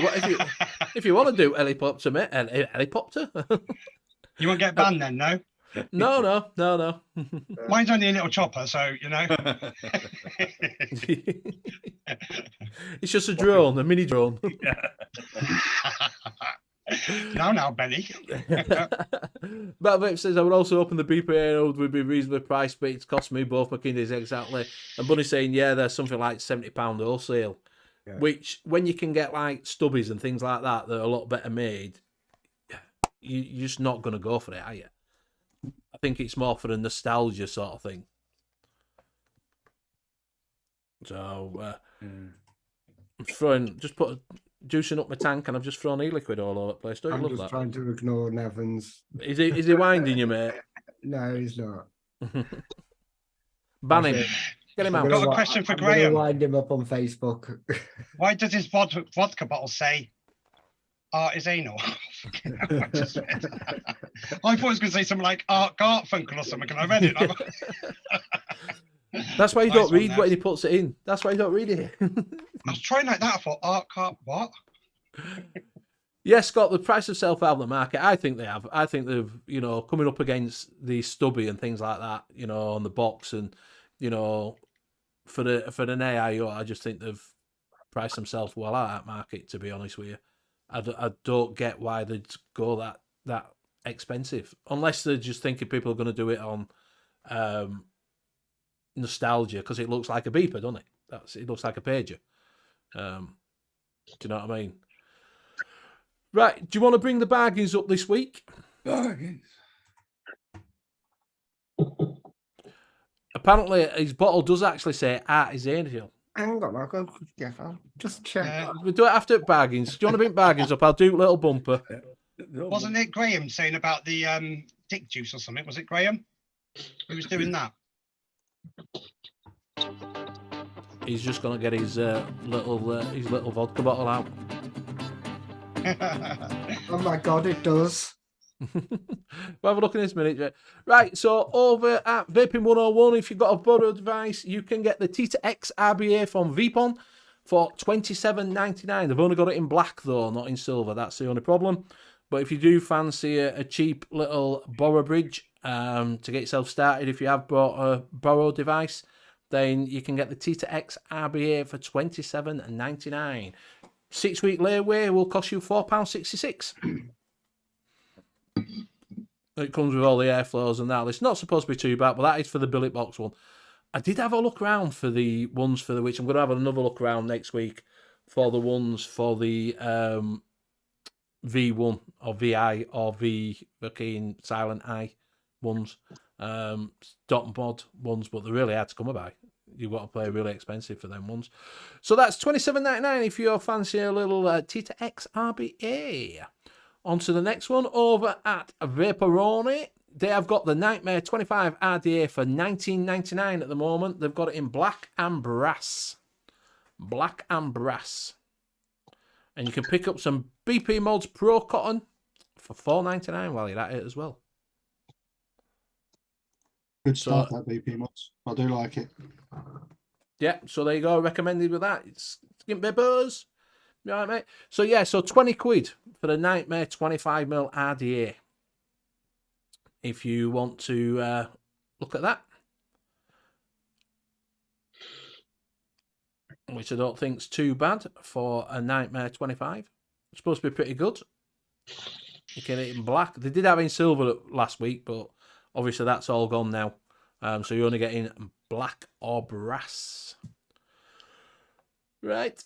[SPEAKER 3] you want to do helicopter, mate, helicopter.
[SPEAKER 2] You won't get banned then, no?
[SPEAKER 3] No.
[SPEAKER 2] Mine's only a little chopper, so you know.
[SPEAKER 3] It's just a drone, a mini drone.
[SPEAKER 2] Now, Benny.
[SPEAKER 3] But Vape says I would also open the BPA would be reasonably priced, but it's cost me both McKinsey's exactly. And Bunny's saying, yeah, there's something like £70 wholesale, which when you can get like stubbies and things like that are a lot better made, you're just not going to go for it, are you? I think it's more for a nostalgia sort of thing. So, I'm juicing up my tank, and I've just thrown e-liquid all over the place. Don't you love that?
[SPEAKER 6] I'm just trying to ignore Nevins.
[SPEAKER 3] Is he winding you, mate?
[SPEAKER 6] No, he's not.
[SPEAKER 3] Ban him. Get him out.
[SPEAKER 2] I've got a question for
[SPEAKER 6] I'm
[SPEAKER 2] Graham.
[SPEAKER 6] Wind him up on Facebook.
[SPEAKER 2] Why does his vodka bottle say Art is anal? I thought it was going to say something like Art Garfunkel or something, and I read it.
[SPEAKER 3] That's why you don't read what he puts it in. That's why you don't read it.
[SPEAKER 2] I was trying like that. I thought Art Cart what?
[SPEAKER 3] Yes, Scott, the price of self out of the market, I think they have. I think they've, coming up against the stubby and things like that, on the box, and for an AIO, I just think they've priced themselves well out of that market, to be honest with you. I don't get why they'd go that expensive, unless they're just thinking people are going to do it on nostalgia, because it looks like a beeper, doesn't it? It looks like a pager. Do you know what I mean? Right, do you want to bring the bargains up this week?
[SPEAKER 5] Bargains.
[SPEAKER 3] Apparently, his bottle does actually say Art is Angel.
[SPEAKER 6] Hang on, I'll just check.
[SPEAKER 3] We'll do it after bargains. Do you want to bring bargains up? I'll do a little bumper.
[SPEAKER 2] Wasn't it Graham saying about the dick juice or something? Was it Graham who was doing that?
[SPEAKER 3] He's just going to get his little vodka bottle out.
[SPEAKER 6] Oh my God, it does.
[SPEAKER 3] We'll have a look in this minute. Right, so over at Vaping 101, if you've got a borrowed device, you can get the Tita X RBA from Vapon for $27.99. They've only got it in black, though, not in silver. That's the only problem. But if you do fancy a cheap little borrow bridge to get yourself started, if you have bought a borrowed device, then you can get the Tita X RBA for $27.99. 6-week layaway will cost you £4.66. It comes with all the airflows and that. It's not supposed to be too bad, but that is for the billet box one. I did have a look around for the ones for the which I'm going to have another look around next week for the ones for the V1 or VI or V fucking silent I ones, dot mod ones, but they're really hard to come by. You've got to pay really expensive for them ones. So that's $27.99 if you're fancy a little Tita X RBA. On to the next one over at Vaporoni. They have got the Nightmare 25 RDA for $19.99 at the moment. They've got it in black and brass. Black and brass. And you can pick up some BP Mods Pro Cotton for $4.99 while you're at it as well.
[SPEAKER 4] Good stuff, that BP Mods. I do like it.
[SPEAKER 3] Yeah, so there you go. Recommended with that. It's Skimp Bippers. You all right, mate? So yeah, so 20 quid for the Nightmare 25mm RDA. If you want to look at that. Which I don't think's too bad for a Nightmare 25. It's supposed to be pretty good. You get it in black. They did have it in silver last week, but obviously that's all gone now. So you're only getting black or brass. Right.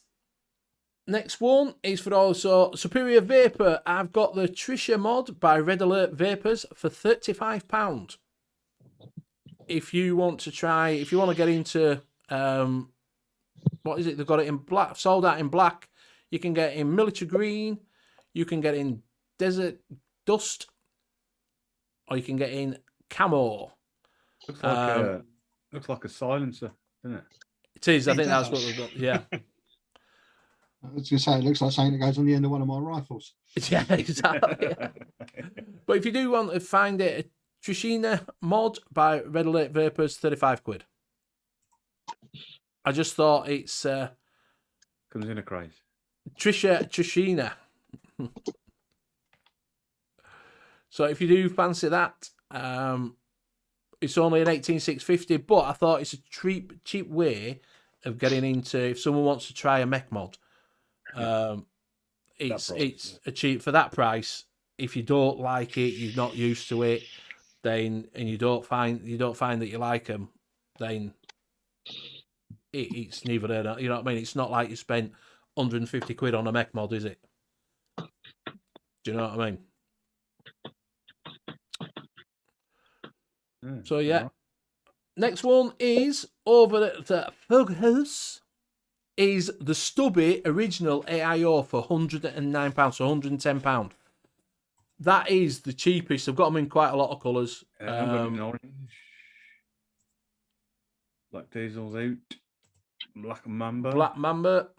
[SPEAKER 3] Next one is for also Superior Vapor. I've got the Trisha mod by Red Alert Vapors for £35. if you want to get into what is it? They've got it in black, sold out in black. You can get in military green, you can get in desert dust, or you can get in camo.
[SPEAKER 5] Looks like a silencer, doesn't it?
[SPEAKER 3] It is. I
[SPEAKER 2] It
[SPEAKER 3] think that's
[SPEAKER 2] does.
[SPEAKER 3] what they've got. Yeah.
[SPEAKER 4] I was going to say, it looks like something that goes on the end of one of my rifles.
[SPEAKER 3] Yeah, exactly. But if you do want to find it, a Trishina mod by Red Alert Vapors, £35. I just thought it's
[SPEAKER 5] Comes in a crate.
[SPEAKER 3] Trishina. So if you do fancy that, it's only an 18650, but I thought it's a cheap way of getting into, if someone wants to try a mech mod. It's a cheap for that price. If you don't like it, you're not used to it, then and you don't find that you like them, then it's neither there. You know what I mean? It's not like you spent £150 on a mech mod, is it? Do you know what I mean? So yeah. Next one is over at the Foghouse. Is the Stubby original AIO for £109, so £110. That is the cheapest. I've got them in quite a lot of colours.
[SPEAKER 5] I've got in orange. Black Diesel's out. Black Mamba.
[SPEAKER 3] Black Mamba.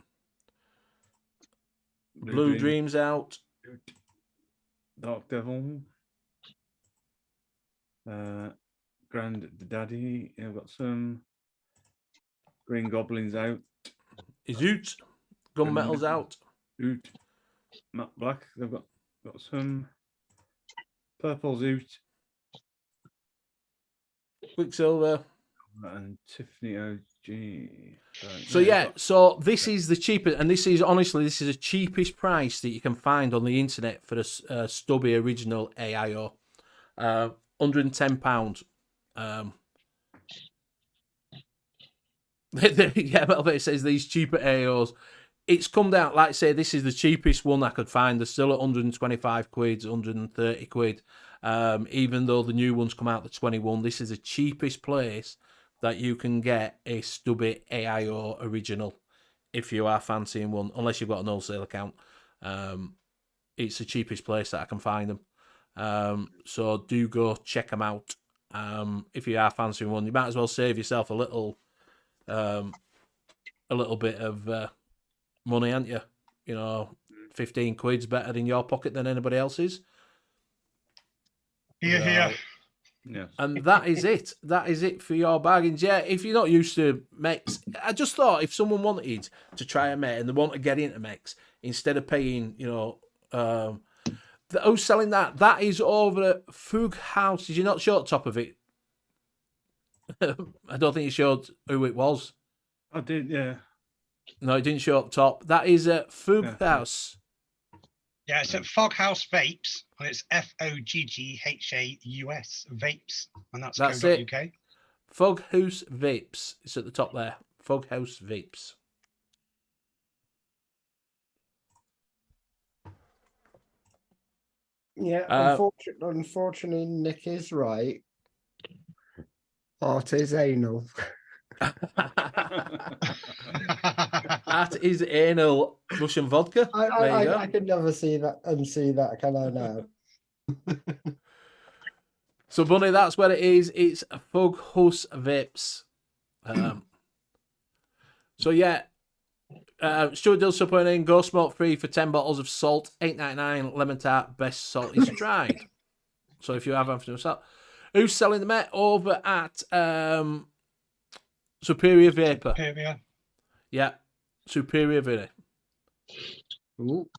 [SPEAKER 3] Blue Dreams out.
[SPEAKER 5] Dark Devil. Grand Daddy. I've got some Green Goblins out.
[SPEAKER 3] Is out. Gunmetal's out.
[SPEAKER 5] Out. Matte Black. They've got some purple's out.
[SPEAKER 3] Quicksilver.
[SPEAKER 5] And Tiffany OG.
[SPEAKER 3] So yeah, so this is the cheapest, and this is the cheapest price that you can find on the internet for a Stubby original AIO. £110. Yeah, well, it says these cheaper AOs. It's come down, like I say, this is the cheapest one I could find. They're still at £125, £130. Even though the new ones come out at 21, this is the cheapest place that you can get a Stubby AIO original if you are fancying one, unless you've got an wholesale account. It's the cheapest place that I can find them. So do go check them out. If you are fancying one, you might as well save yourself a little bit of money, aren't you? You know, 15 quid's better in your pocket than anybody else's.
[SPEAKER 2] Yeah.
[SPEAKER 5] Yeah.
[SPEAKER 3] And that is it. That is it for your bargains. Yeah, if you're not used to mechs, I just thought if someone wanted to try a mech and they want to get into mechs, instead of paying, who's selling that? That is over at Fug House. Did you not show the top of it? I don't think you showed who it was.
[SPEAKER 5] I did, yeah.
[SPEAKER 3] No, it didn't show up top. That is at Fug House.
[SPEAKER 2] Yeah, it's at Foghouse Vapes, and it's FOGGHAUS Vapes, and that's
[SPEAKER 3] it.
[SPEAKER 2] .uk.
[SPEAKER 3] Foghouse Vapes. It's at the top there. Foghouse Vapes.
[SPEAKER 6] Yeah, unfortunately, Nick is right. Art is anal.
[SPEAKER 3] That is anal Russian vodka.
[SPEAKER 6] I can never see that, can I now?
[SPEAKER 3] So, Bunny, that's where it is. It's Foghouse Vapes. So, yeah. Stuart Dill supporting Go Smoke Free for 10 bottles of salt, $8.99 lemon tart, best salty stride. So, if you have anything to sell, who's selling the Met over at Superior Vapor?
[SPEAKER 2] Superior.
[SPEAKER 3] Yeah, Superior Vapor.
[SPEAKER 6] Ooh.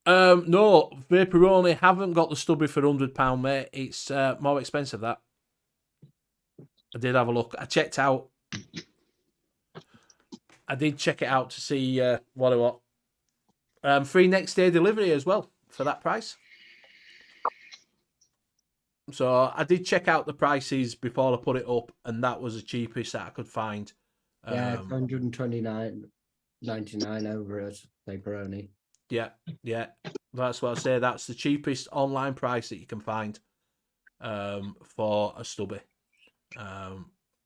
[SPEAKER 3] No, Vaporoni haven't got the Stubby for £100, mate. It's more expensive, that. I did have a look. I checked out. I did check it out to see what it was. Free next day delivery as well for that price. So I did check out the prices before I put it up, and that was the cheapest that I could find.
[SPEAKER 6] Yeah, $129.99 over at Vaporoni.
[SPEAKER 3] Yeah. That's what I say. That's the cheapest online price that you can find for a Stubby.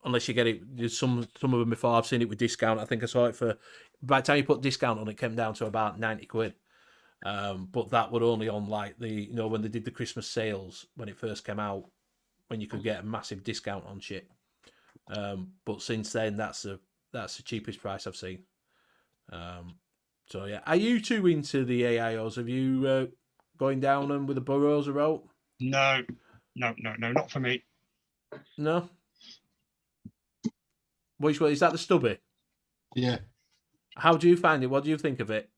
[SPEAKER 3] Unless you get it, there's some of them before. I've seen it with discount. I think I saw it for, by the time you put discount on, it came down to about 90 quid. But that were only on like when they did the Christmas sales when it first came out, when you could get a massive discount on shit. But since then, that's the cheapest price I've seen. So yeah, are you two into the AIOs? Have you going down them with the burrows route?
[SPEAKER 2] No, not for me.
[SPEAKER 3] No. Which one is that? The stubby?
[SPEAKER 4] Yeah.
[SPEAKER 3] How do you find it? What do you think of it?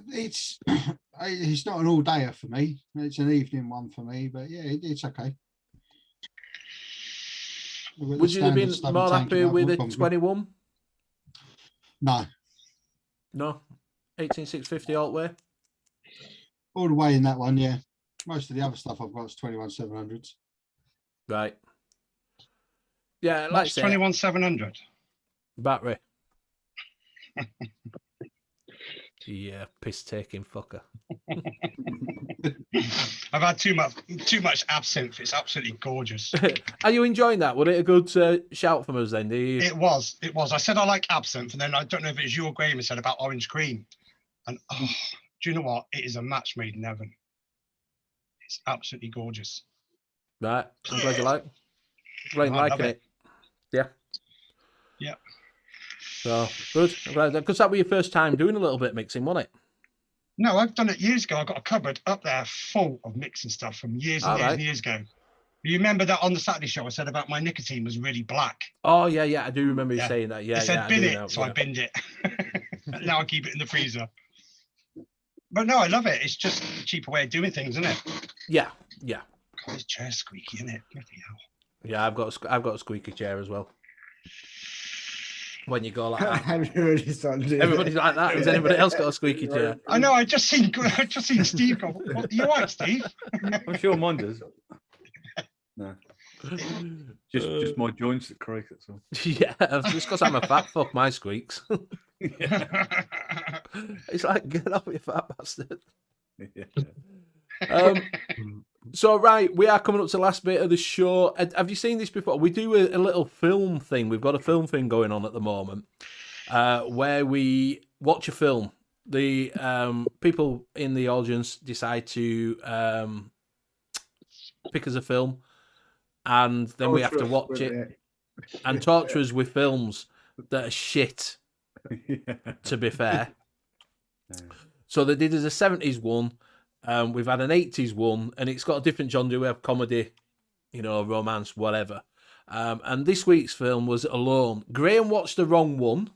[SPEAKER 4] It's not an all dayer for me. It's an evening one for me, but yeah, it's okay.
[SPEAKER 3] Would you have been more happy with a 21?
[SPEAKER 4] No.
[SPEAKER 3] No? 18650 alt way?
[SPEAKER 4] All the way in that one, yeah. Most of the other stuff I've got is 21-700s.
[SPEAKER 3] Right. Yeah, like
[SPEAKER 2] 21-700.
[SPEAKER 3] Battery. Yeah, piss taking fucker.
[SPEAKER 2] I've had too much absinthe. It's absolutely gorgeous.
[SPEAKER 3] Are you enjoying that? Was it a good shout from us then?
[SPEAKER 2] It was. I said I like absinthe, and then I don't know if it was you or Graham who said about orange cream. And do you know what? It is a match made in heaven. It's absolutely gorgeous.
[SPEAKER 3] Right. I'm glad you like. Glad you liking it. Yeah.
[SPEAKER 2] Yeah.
[SPEAKER 3] So good. I'm glad because that was your first time doing a little bit of mixing, wasn't it?
[SPEAKER 2] No, I've done it years ago. I've got a cupboard up there full of mixing stuff from years and years ago. You remember that on the Saturday show I said about my nicotine was really black?
[SPEAKER 3] Oh yeah, I do remember you saying that. Yeah,
[SPEAKER 2] I said bin it, so I binned it. Now I keep it in the freezer. But no, I love it. It's just a cheaper way of doing things, isn't it?
[SPEAKER 3] Yeah.
[SPEAKER 2] God, this chair's squeaky, isn't it? Bloody hell.
[SPEAKER 3] Yeah, I've got a squeaky chair as well. When you go like that,
[SPEAKER 6] Everybody's
[SPEAKER 3] like that. Has anybody else got a squeaky chair?
[SPEAKER 2] I know. I just seen Steve go. What, you right, Steve?
[SPEAKER 5] I'm sure mine does. No, just my joints that creak. That's all.
[SPEAKER 3] Yeah, just because I'm a fat fuck, my squeaks. It's like, get off, you fat bastard.
[SPEAKER 5] Yeah.
[SPEAKER 3] So right, we are coming up to the last bit of the show. Have you seen this before? We do a little film thing. We've got a film thing going on at the moment, where we watch a film. The people in the audience decide to pick us a film, and then we have to watch it and torture us with films that are shit. To be fair, so they did us a 70s one. We've had an 80s one, and it's got a different genre. We have comedy, romance, whatever. And this week's film was Alone. Graham watched the wrong one.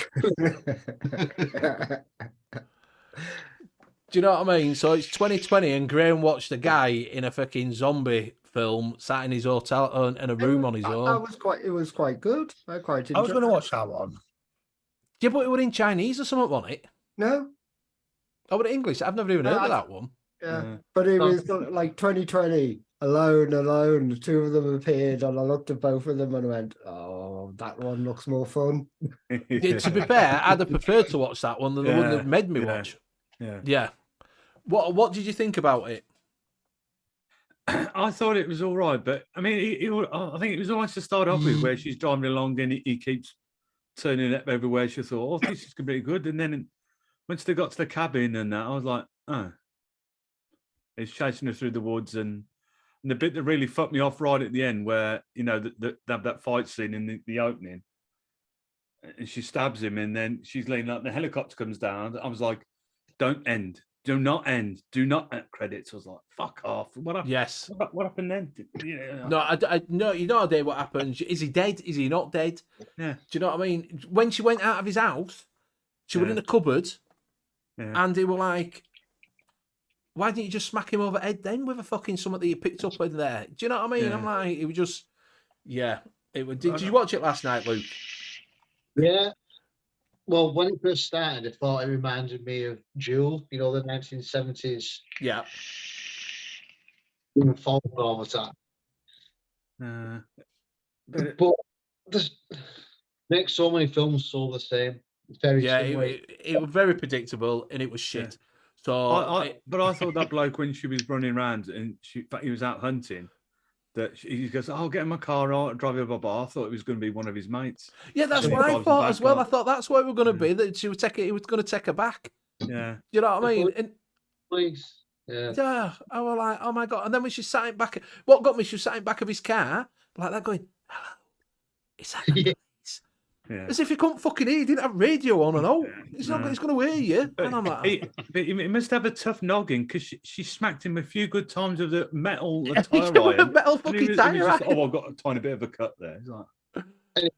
[SPEAKER 3] Do you know what I mean? So it's 2020, and Graham watched a guy in a fucking zombie film, sat in his hotel in a room on his own.
[SPEAKER 6] It was quite good. I was
[SPEAKER 7] going to watch that one.
[SPEAKER 3] Yeah, but it was in Chinese or something, wasn't it?
[SPEAKER 6] No.
[SPEAKER 3] Oh, but English. I've never even heard of that one.
[SPEAKER 6] Yeah, but it was like 2020. Alone. Two of them appeared, and I looked at both of them and went, "Oh, that one looks more fun."
[SPEAKER 3] To be fair, I'd have preferred to watch that one than the one that made me watch. Yeah. What did you think about it?
[SPEAKER 5] I thought it was all right, but I mean, I think it was nice to start off with, where she's driving along, and he keeps turning up everywhere. She thought, "Oh, this is gonna be good," and then once they got to the cabin and that, I was like, "Oh." He's chasing her through the woods, and the bit that really fucked me off right at the end, where that fight scene in the opening, and she stabs him, and then she's laying up. The helicopter comes down. I was like, "Don't end. Do not end. Do not end credits." I was like, "Fuck off." What happened?
[SPEAKER 3] Yes.
[SPEAKER 5] What happened then?
[SPEAKER 3] No, you know idea what happened. Is he dead? Is he not dead?
[SPEAKER 5] Yeah.
[SPEAKER 3] Do you know what I mean? When she went out of his house, she was in a cupboard, and they were like, "Why didn't you just smack him over the head then with a fucking something that you picked up in there?" Do you know what I mean? I'm like, it was just, it was. Did you watch it last night, Luke?
[SPEAKER 8] Yeah. Well, when it first started, I thought it reminded me of Jewel, the 1970s.
[SPEAKER 3] Yeah.
[SPEAKER 8] Fall all the time. But this makes so many films so the same. Very
[SPEAKER 3] it was very predictable, and it was shit.
[SPEAKER 5] Yeah.
[SPEAKER 3] So,
[SPEAKER 5] but I thought that bloke, when she was running around and he was out hunting, that he goes, "Oh, get in my car, I'll drive you blah." I thought it was going to be one of his mates.
[SPEAKER 3] Yeah, that's
[SPEAKER 5] So he
[SPEAKER 3] what I
[SPEAKER 5] drives
[SPEAKER 3] thought
[SPEAKER 5] back
[SPEAKER 3] as well.
[SPEAKER 5] on.
[SPEAKER 3] I thought that's what it was going to be. That she would take it. He was going to take her back.
[SPEAKER 5] Yeah.
[SPEAKER 3] You know what I mean? And
[SPEAKER 8] Please. Yeah.
[SPEAKER 3] yeah, I was like, oh my god! And then when she sat in back, what got me? She was sat in back of his car like that, going, "Hello, is that the
[SPEAKER 8] Yeah.
[SPEAKER 3] police?"
[SPEAKER 5] Yeah.
[SPEAKER 3] As if he couldn't fucking hear. He didn't have radio on and all.
[SPEAKER 5] Yeah,
[SPEAKER 3] He's not.
[SPEAKER 5] no.
[SPEAKER 3] He's going to hear you.
[SPEAKER 5] But
[SPEAKER 3] And I'm like,
[SPEAKER 5] he must have a tough noggin because she smacked him a few good times with the metal
[SPEAKER 3] Yeah,
[SPEAKER 5] tire
[SPEAKER 3] with a
[SPEAKER 5] iron.
[SPEAKER 3] metal
[SPEAKER 5] And
[SPEAKER 3] fucking
[SPEAKER 5] he was
[SPEAKER 3] tire
[SPEAKER 5] just,
[SPEAKER 3] iron.
[SPEAKER 5] oh, I've got a tiny bit of a cut there. He's like,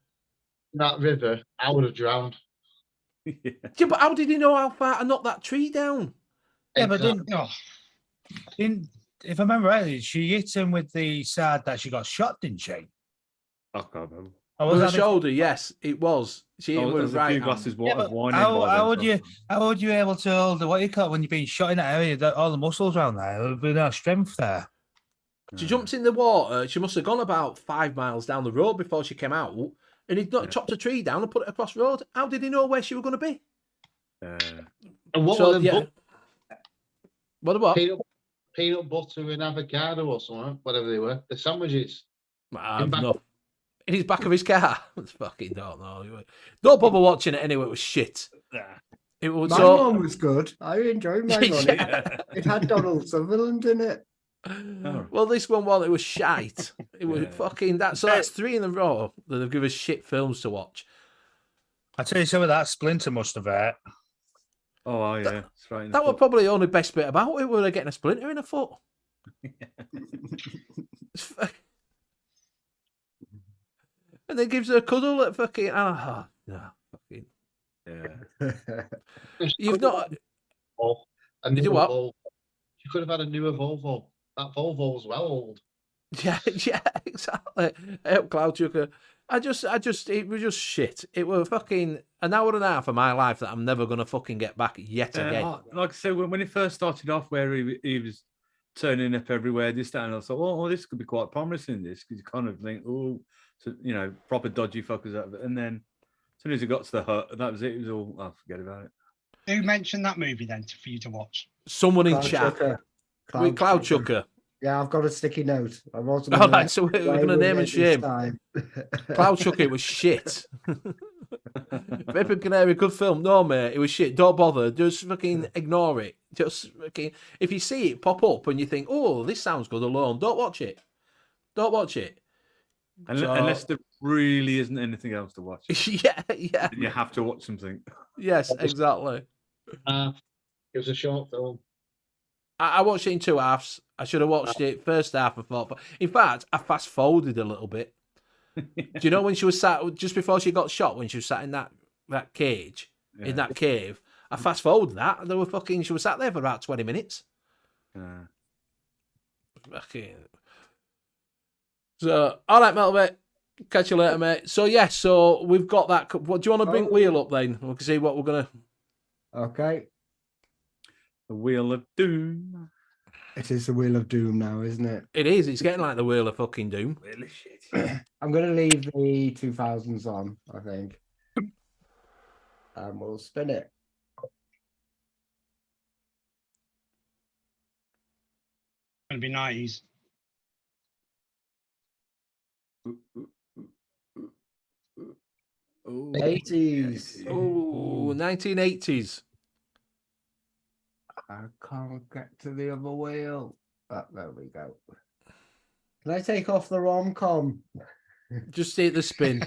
[SPEAKER 8] That river, I would have drowned.
[SPEAKER 5] yeah.
[SPEAKER 3] yeah, but how did he know how far to knock that tree down?
[SPEAKER 7] Yeah, but
[SPEAKER 8] Exactly.
[SPEAKER 7] if I remember rightly, she hit him with the side that she got shot, didn't she?
[SPEAKER 5] I can't remember.
[SPEAKER 7] Or was
[SPEAKER 3] With
[SPEAKER 7] that
[SPEAKER 3] the
[SPEAKER 7] the-
[SPEAKER 3] shoulder, yes, it was. She hit him
[SPEAKER 5] Oh,
[SPEAKER 3] with
[SPEAKER 5] there's
[SPEAKER 3] the
[SPEAKER 5] a
[SPEAKER 3] right
[SPEAKER 5] few
[SPEAKER 3] hand.
[SPEAKER 5] glasses
[SPEAKER 7] Yeah,
[SPEAKER 5] of
[SPEAKER 7] but
[SPEAKER 5] wine.
[SPEAKER 7] how would you able to hold the, what you call it when you're being shot in that area? All the muscles around there, there'll be no strength there.
[SPEAKER 3] She jumped in the water. She must have gone about 5 miles down the road before she came out, and he'd not chopped a tree down and put it across the road. How did he know where she was going to be?
[SPEAKER 8] And what
[SPEAKER 3] So,
[SPEAKER 8] were them
[SPEAKER 3] yeah. What?
[SPEAKER 8] peanut butter and avocado or something, whatever they were. The sandwiches.
[SPEAKER 3] I've no. In his back of his car. I fucking don't know. Don't bother watching it anyway. It was shit. It was
[SPEAKER 6] My
[SPEAKER 3] so.
[SPEAKER 6] one was good. I enjoyed my one.
[SPEAKER 3] Yeah.
[SPEAKER 6] It had Donald Sutherland in it.
[SPEAKER 3] Well, this one was. It was shite. It was
[SPEAKER 5] Yeah.
[SPEAKER 3] fucking that. So that's 3 in a row that they've given us shit films to watch.
[SPEAKER 7] I tell you, some of that Splinter must have hurt.
[SPEAKER 5] Oh, yeah. It's right in the
[SPEAKER 3] That was
[SPEAKER 5] foot.
[SPEAKER 3] probably the only best bit about it. Were they getting a splinter in a foot? And then gives her a cuddle at fucking. Oh, no, fucking.
[SPEAKER 5] Yeah.
[SPEAKER 3] You've not.
[SPEAKER 8] A
[SPEAKER 3] Did you
[SPEAKER 8] newer
[SPEAKER 3] what?
[SPEAKER 8] Volvo. She could have had a newer Volvo. That Volvo was well old.
[SPEAKER 3] Yeah, exactly. Cloud Chucker. It was just shit. It was fucking an hour and a half of my life that I'm never gonna fucking get back yet again.
[SPEAKER 5] Like I said, when it first started off, where he was turning up everywhere, this, that, and I thought, oh, this could be quite promising. This, because you kind of think, oh, so, you know, proper dodgy fuckers out of it. And then as soon as it got to the hut, that was it. It was all, oh, forget about it.
[SPEAKER 2] Who mentioned that movie then for you to watch?
[SPEAKER 3] Someone in
[SPEAKER 6] Cloud
[SPEAKER 3] chat
[SPEAKER 6] Chucker.
[SPEAKER 3] with Cloud Chucker.
[SPEAKER 6] Yeah, I've got a sticky note. I wasn't.
[SPEAKER 3] All right, so we're gonna name and shame. Cloud Chucker, it was shit. Vaping Canary, good film. No, mate, it was shit. Don't bother. Just fucking ignore it. Just fucking. If you see it pop up and you think, oh, this sounds good alone, don't watch it. Don't watch it.
[SPEAKER 5] Unless there really isn't anything else to watch.
[SPEAKER 3] Yeah.
[SPEAKER 5] Then you have to watch something.
[SPEAKER 3] Yes, exactly.
[SPEAKER 8] It was a short film.
[SPEAKER 3] I watched it in 2 halves. I should have watched it first half and thought. In fact, I fast forwarded a little bit. Do you know when she was sat just before she got shot? When she was sat in that cage in that cave, I fast forwarded that. They were fucking. She was sat there for about 20 minutes. Fucking. So, all right, metal mate. Catch you later, mate. So so we've got that. What do you want to bring wheel up then? We can see what we're gonna.
[SPEAKER 6] Okay.
[SPEAKER 5] The Wheel of Doom.
[SPEAKER 6] It is the Wheel of Doom now, isn't it?
[SPEAKER 3] It is. It's getting like the Wheel of fucking Doom.
[SPEAKER 5] Really shit.
[SPEAKER 6] I'm going to leave the 2000s on, I think. And we'll spin it.
[SPEAKER 2] Gonna be 90s.
[SPEAKER 5] Oh,
[SPEAKER 6] 80s.
[SPEAKER 3] Oh, 1980s.
[SPEAKER 6] I can't get to the other wheel. Oh, there we go. Can I take off the rom-com?
[SPEAKER 3] Just hit the spin.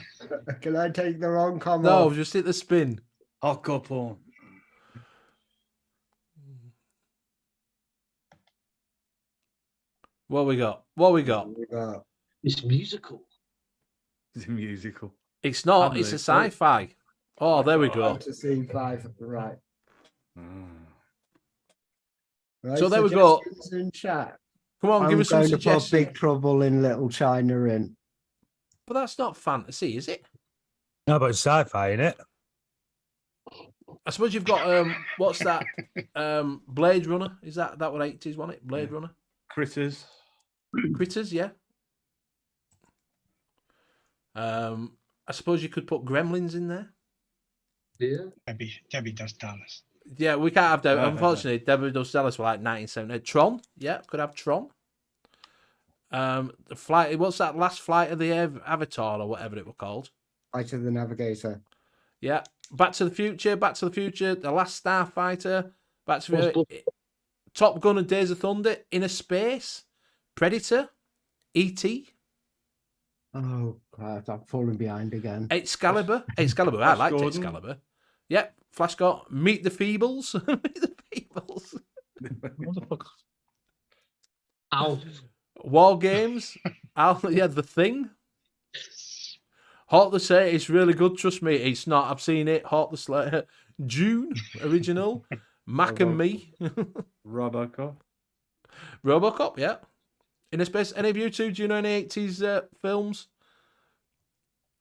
[SPEAKER 6] Can I take the rom-com
[SPEAKER 3] No,
[SPEAKER 6] off?
[SPEAKER 3] just hit the spin.
[SPEAKER 5] hardcore porn.
[SPEAKER 3] What we got? What we got?
[SPEAKER 8] It's musical.
[SPEAKER 5] It's a musical.
[SPEAKER 3] It's not.
[SPEAKER 5] Family,
[SPEAKER 3] It's a
[SPEAKER 5] right?
[SPEAKER 3] sci-fi. Oh, there we go.
[SPEAKER 6] Fantasy 5, right. Right,
[SPEAKER 3] So there we go.
[SPEAKER 6] suggestions in chat.
[SPEAKER 3] Come on, give us some
[SPEAKER 6] going to put
[SPEAKER 3] suggestions.
[SPEAKER 6] Big Trouble in Little China in.
[SPEAKER 3] But that's not fantasy, is it?
[SPEAKER 7] No, but it's sci-fi, isn't it?
[SPEAKER 3] I suppose you've got what's that? Blade Runner. Is that what 80s, wasn't it? Blade Runner.
[SPEAKER 5] Critters.
[SPEAKER 3] Critters, yeah. I suppose you could put Gremlins in there.
[SPEAKER 8] Yeah.
[SPEAKER 2] Debbie does Dallas.
[SPEAKER 3] Yeah, we can't have that. Unfortunately, Debbie does tell us for like 1970. Tron, yeah, could have Tron. The flight. What's that last flight of the Avatar or whatever it was called?
[SPEAKER 6] Flight of the Navigator.
[SPEAKER 3] Yeah. Back to the Future. Back to the Future. The Last Starfighter. Back to the Top Gun and Days of Thunder. Inner Space. Predator. E.T.
[SPEAKER 6] Oh, God, I'm falling behind again.
[SPEAKER 3] Excalibur. Excalibur. I liked Excalibur. Yep. Flash got Meet the Feebles. Meet the Feebles.
[SPEAKER 7] What the fuck?
[SPEAKER 8] Alf.
[SPEAKER 3] War Games. Yeah, The Thing. Hawk the Slayer is really good. Trust me, it's not. I've seen it. Hawk the Slayer. June original. Mac and Me.
[SPEAKER 5] Robocop.
[SPEAKER 3] Robocop. Yeah. Inner Space. Any of you two? Do you know any 80s films?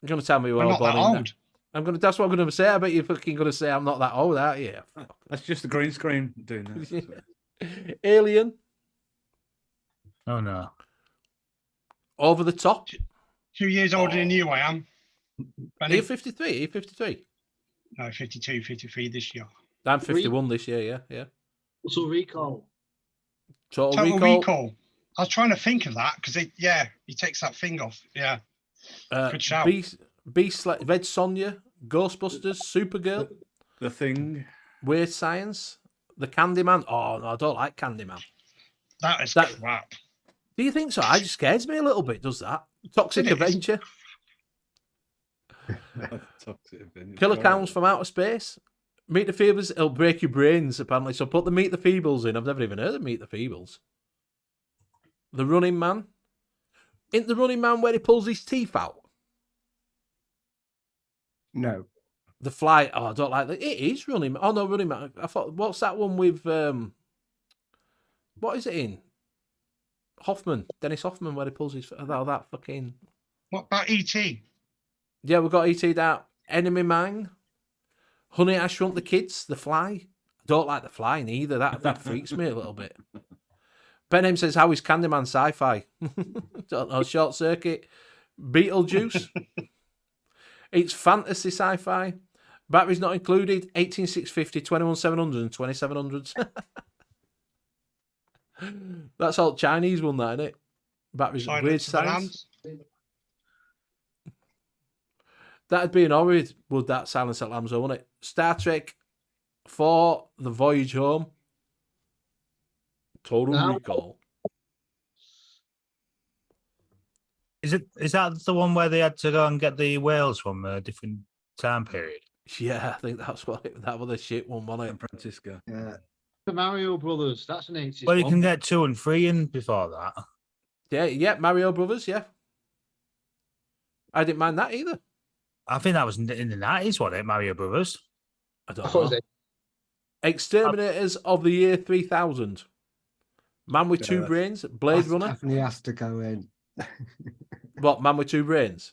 [SPEAKER 3] You're gonna tell me we're
[SPEAKER 2] I'm
[SPEAKER 3] all
[SPEAKER 2] not
[SPEAKER 3] born
[SPEAKER 2] that
[SPEAKER 3] in
[SPEAKER 2] old.
[SPEAKER 3] I'm gonna. That's what I'm gonna say. I bet you're fucking gonna say I'm not that old, aren't you?
[SPEAKER 5] That's just the green screen doing that.
[SPEAKER 3] Alien.
[SPEAKER 7] Oh no.
[SPEAKER 3] Over the Top.
[SPEAKER 2] 2 years older than you, I am. Benny?
[SPEAKER 3] Are you 53? Are you 53?
[SPEAKER 2] No, 52, 53 this year.
[SPEAKER 3] I'm 51 this year. Yeah.
[SPEAKER 8] Total Recall.
[SPEAKER 3] Total
[SPEAKER 2] Total
[SPEAKER 3] Recall.
[SPEAKER 2] Recall. I was trying to think of that because he takes that thing off. Yeah. Good shout.
[SPEAKER 3] Beast, Red Sonja, Ghostbusters, Supergirl,
[SPEAKER 5] The Thing.
[SPEAKER 3] Weird Science, The Candyman. Oh no, I don't like Candyman.
[SPEAKER 2] That is
[SPEAKER 3] That-
[SPEAKER 2] crap.
[SPEAKER 3] Do you think so? It just scares me a little bit. Does that? Toxic
[SPEAKER 2] It is.
[SPEAKER 3] Avenger,
[SPEAKER 5] Toxic Avenger.
[SPEAKER 3] Killer Clowns from Outer Space, Meet the Feebles. It'll break your brains apparently. So put the Meet the Feebles in. I've never even heard of Meet the Feebles. The Running Man. Isn't the Running Man where he pulls his teeth out?
[SPEAKER 6] No.
[SPEAKER 3] The Fly. Oh, I don't like that. It is Running Man. Oh no, Running Man. I thought. What's that one with? What is it in? Hoffman, Dennis Hoffman, where he pulls his. Oh, that fucking.
[SPEAKER 2] What about E.T.?
[SPEAKER 3] Yeah, we've got ET that. Enemy Mine. Honey, I Shrunk the Kids. The Fly. I don't like The Fly neither. That freaks me a little bit. Ben M says, how is Candyman sci-fi? Don't know. Short Circuit. Beetlejuice. It's fantasy sci-fi. Batteries not included. 18650, 21700 and 2700s. That's all Chinese one, that, isn't it? Batteries.
[SPEAKER 2] Silence
[SPEAKER 3] Weird
[SPEAKER 2] of the
[SPEAKER 3] science.
[SPEAKER 2] Lambs.
[SPEAKER 3] That'd be an horrid, would that Silence at Lambs, wouldn't it? Star Trek 4, The Voyage Home. Total
[SPEAKER 8] Now-
[SPEAKER 3] Recall.
[SPEAKER 7] Is that the one where they had to go and get the whales from a different time period?
[SPEAKER 3] Yeah, I think that's what that was the shit one, wasn't
[SPEAKER 5] San
[SPEAKER 3] it?
[SPEAKER 5] Francisco.
[SPEAKER 6] Yeah.
[SPEAKER 8] The Mario Brothers. That's an 80s
[SPEAKER 7] Well, you
[SPEAKER 8] one.
[SPEAKER 7] can get 2 and 3 in before that.
[SPEAKER 3] Yeah, Mario Brothers, yeah. I didn't mind that either.
[SPEAKER 7] I think that was in the 90s, wasn't it? Mario Brothers.
[SPEAKER 3] I
[SPEAKER 8] I
[SPEAKER 3] don't
[SPEAKER 8] thought it
[SPEAKER 3] know.
[SPEAKER 8] was
[SPEAKER 3] Exterminators of the Year 3000. Man with Two
[SPEAKER 5] Yeah,
[SPEAKER 3] Brains. Blade
[SPEAKER 6] That
[SPEAKER 3] Runner.
[SPEAKER 6] definitely has to go in.
[SPEAKER 3] What, Man with Two Brains?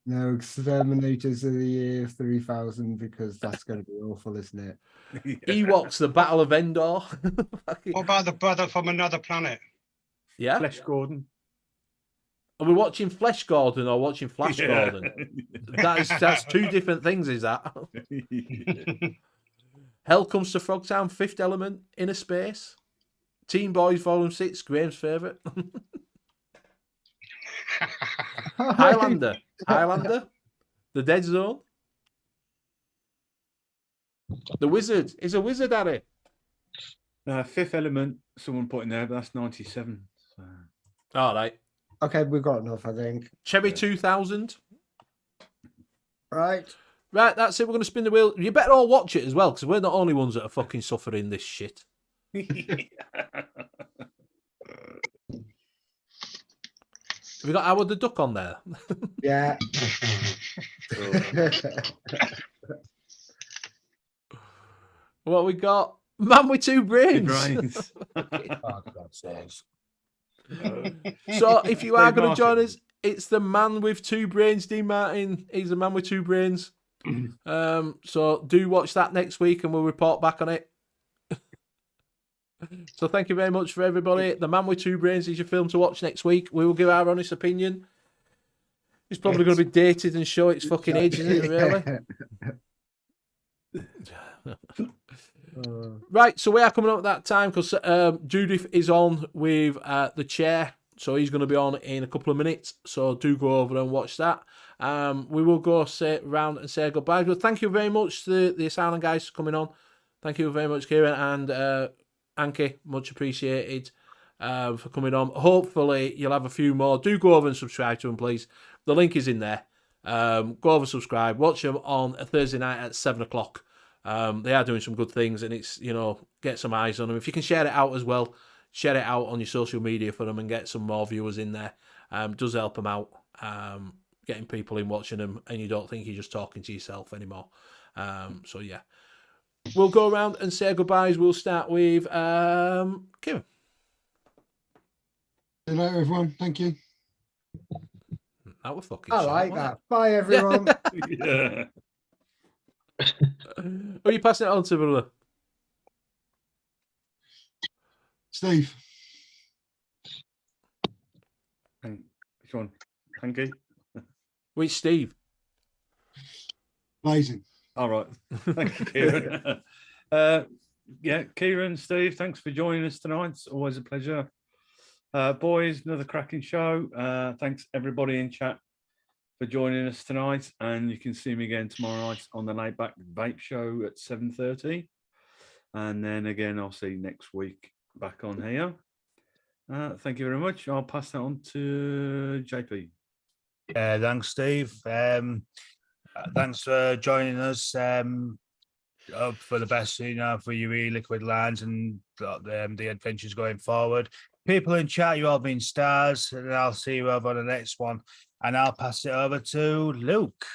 [SPEAKER 6] No, Exterminators of the Year 3000, because that's going to be awful, isn't it?
[SPEAKER 3] Ewoks, The Battle of Endor.
[SPEAKER 2] What about the brother from another planet?
[SPEAKER 3] Yeah.
[SPEAKER 5] Flesh Gordon.
[SPEAKER 3] Are we watching Flesh Gordon or watching Flash
[SPEAKER 5] Yeah.
[SPEAKER 3] Gordon? That's two different things, is that? Hell Comes to Frogtown, Fifth Element, Inner Space, Teen Boys Volume 6, Graham's favourite. Highlander, The Dead Zone, The Wizard. Is a wizard, Harry?
[SPEAKER 5] Fifth Element, someone put in there, but that's 97. So.
[SPEAKER 3] All right.
[SPEAKER 6] Okay, we've got enough, I think.
[SPEAKER 3] Cherry
[SPEAKER 5] Yeah.
[SPEAKER 3] 2000.
[SPEAKER 6] Right.
[SPEAKER 3] Right, that's it. We're going to spin the wheel. You better all watch it as well, because we're not the only ones that are fucking suffering this shit. Have we got Howard the Duck on there?
[SPEAKER 6] Yeah.
[SPEAKER 3] What we got? Man with Two Brains.
[SPEAKER 5] Brains.
[SPEAKER 7] Oh, God's sakes.
[SPEAKER 3] So if you are
[SPEAKER 5] Steve
[SPEAKER 3] going to join
[SPEAKER 5] Martin.
[SPEAKER 3] us, it's the Man with Two Brains, Dean Martin. He's a man with two brains. So do watch that next week and we'll report back on it. So thank you very much for everybody. The Man with Two Brains is your film to watch next week. We will give our honest opinion. It's probably going to be dated and show its fucking age, isn't it, really? Right, so we are coming up at that time because Judith is on with the chair. So he's going to be on in a couple of minutes. So do go over and watch that. We will go round and say goodbye. But thank you very much to the Asylum guys for coming on. Thank you very much, Kieran and Anki. Much appreciated for coming on. Hopefully you'll have a few more. Do go over and subscribe to them, please. The link is in there. Go over, subscribe, watch them on a Thursday night at 7 o'clock. They are doing some good things, and it's, get some eyes on them. If you can share it out as well, share it out on your social media for them and get some more viewers in there. Does help them out, getting people in watching them, and you don't think you're just talking to yourself anymore. So yeah, we'll go around and say goodbyes. We'll start with Kieran.
[SPEAKER 4] See you later, everyone. Thank you.
[SPEAKER 3] That was fucking
[SPEAKER 6] I
[SPEAKER 3] short,
[SPEAKER 6] like
[SPEAKER 3] wasn't
[SPEAKER 6] that. Bye, everyone.
[SPEAKER 5] Yeah.
[SPEAKER 3] it? Are you passing it on to brother?
[SPEAKER 4] Steve.
[SPEAKER 5] Which one? Hanky?
[SPEAKER 3] Which Steve?
[SPEAKER 4] Blazing.
[SPEAKER 5] All right. Thank you, Kieran. Yeah, Kieran, Steve, thanks for joining us tonight. It's always a pleasure. Boys, another cracking show. Thanks everybody in chat for joining us tonight, and you can see me again tomorrow night on the Night Back Vape Show at 7:30, and then again I'll see you next week back on here. Thank you very much. I'll pass that on to JP.
[SPEAKER 7] Thanks, Steve. Thanks for joining us. Hope for the best, for your e-liquid lines and the adventures going forward. People in chat, you all been stars, and I'll see you over on the next one. And I'll pass it over to Luke.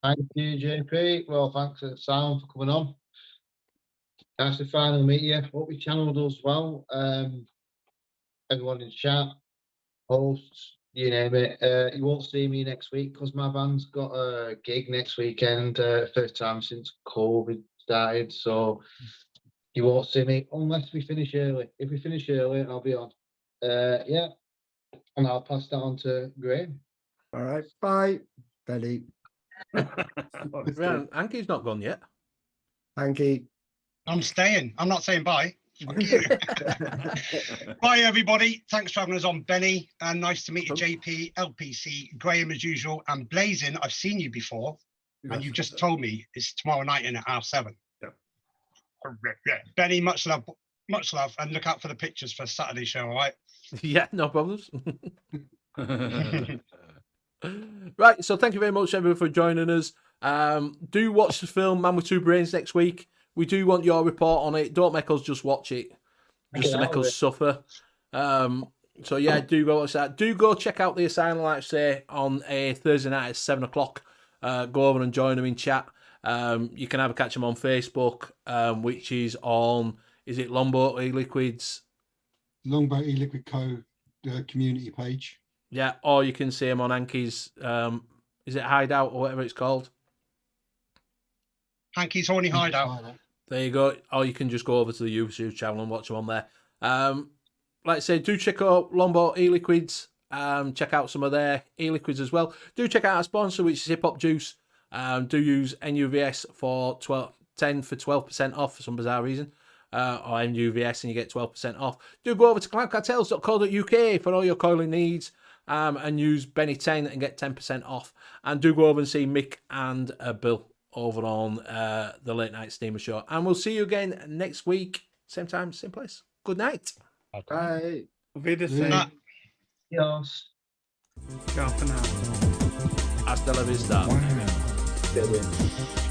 [SPEAKER 8] Thank you, JP. Well, thanks to Sam for coming on. Nice to finally meet you. Hope your channel does well. Everyone in chat, hosts, you name it. You won't see me next week because my band's got a gig next weekend. First time since COVID started, so you won't see me unless we finish early. If we finish early, I'll be on. Yeah, and I'll pass that on to Graham.
[SPEAKER 6] All right. Bye, Betty.
[SPEAKER 3] Anki's not gone yet.
[SPEAKER 6] Anki.
[SPEAKER 2] I'm staying. I'm not saying bye. Fuck you. Bye, everybody. Thanks for having us on, Benny. And nice to meet you, JP, LPC, Graham as usual, and Blazing. I've seen you before, and you just told me it's tomorrow night in at 7:30. Yeah. Benny, much love, and look out for the pictures for Saturday show. All right.
[SPEAKER 3] Yeah, no problems. Right, so thank you very much, everyone, for joining us. Do watch the film Man with Two Brains next week. We do want your report on it. Don't make us just watch it, just to make us suffer. So yeah, do go watch that. Do go check out the Asylum, like I say, on a Thursday night at 7 o'clock. Go over and join them in chat. You can either catch them on Facebook, which is on, is it Longboat E-Liquids?
[SPEAKER 4] Longboat E-Liquid Co. Community page.
[SPEAKER 3] Yeah, or you can see them on Anki's, is it Hideout or whatever it's called?
[SPEAKER 2] Hanky's Horny Hideout.
[SPEAKER 3] There you go. Or you can just go over to the YouTube channel and watch them on there. Like I say, do check out Longboat E-Liquids. Check out some of their E-Liquids as well. Do check out our sponsor, which is Hip Hop Juice. Do use N.U.V.S for 12% off for some bizarre reason. Or N.U.V.S and you get 12% off. Do go over to cloudcartels.co.uk for all your coiling needs. And use Benny10 and get 10% off. And do go over and see Mick and Bill over on the Late Night Steamer Show. And we'll see you again next week. Same time, same place. Good night.
[SPEAKER 6] Bye.
[SPEAKER 5] Auf Wiedersehen.
[SPEAKER 8] Yes.
[SPEAKER 5] Ciao for now.
[SPEAKER 3] Hasta la vista.
[SPEAKER 8] Brilliant.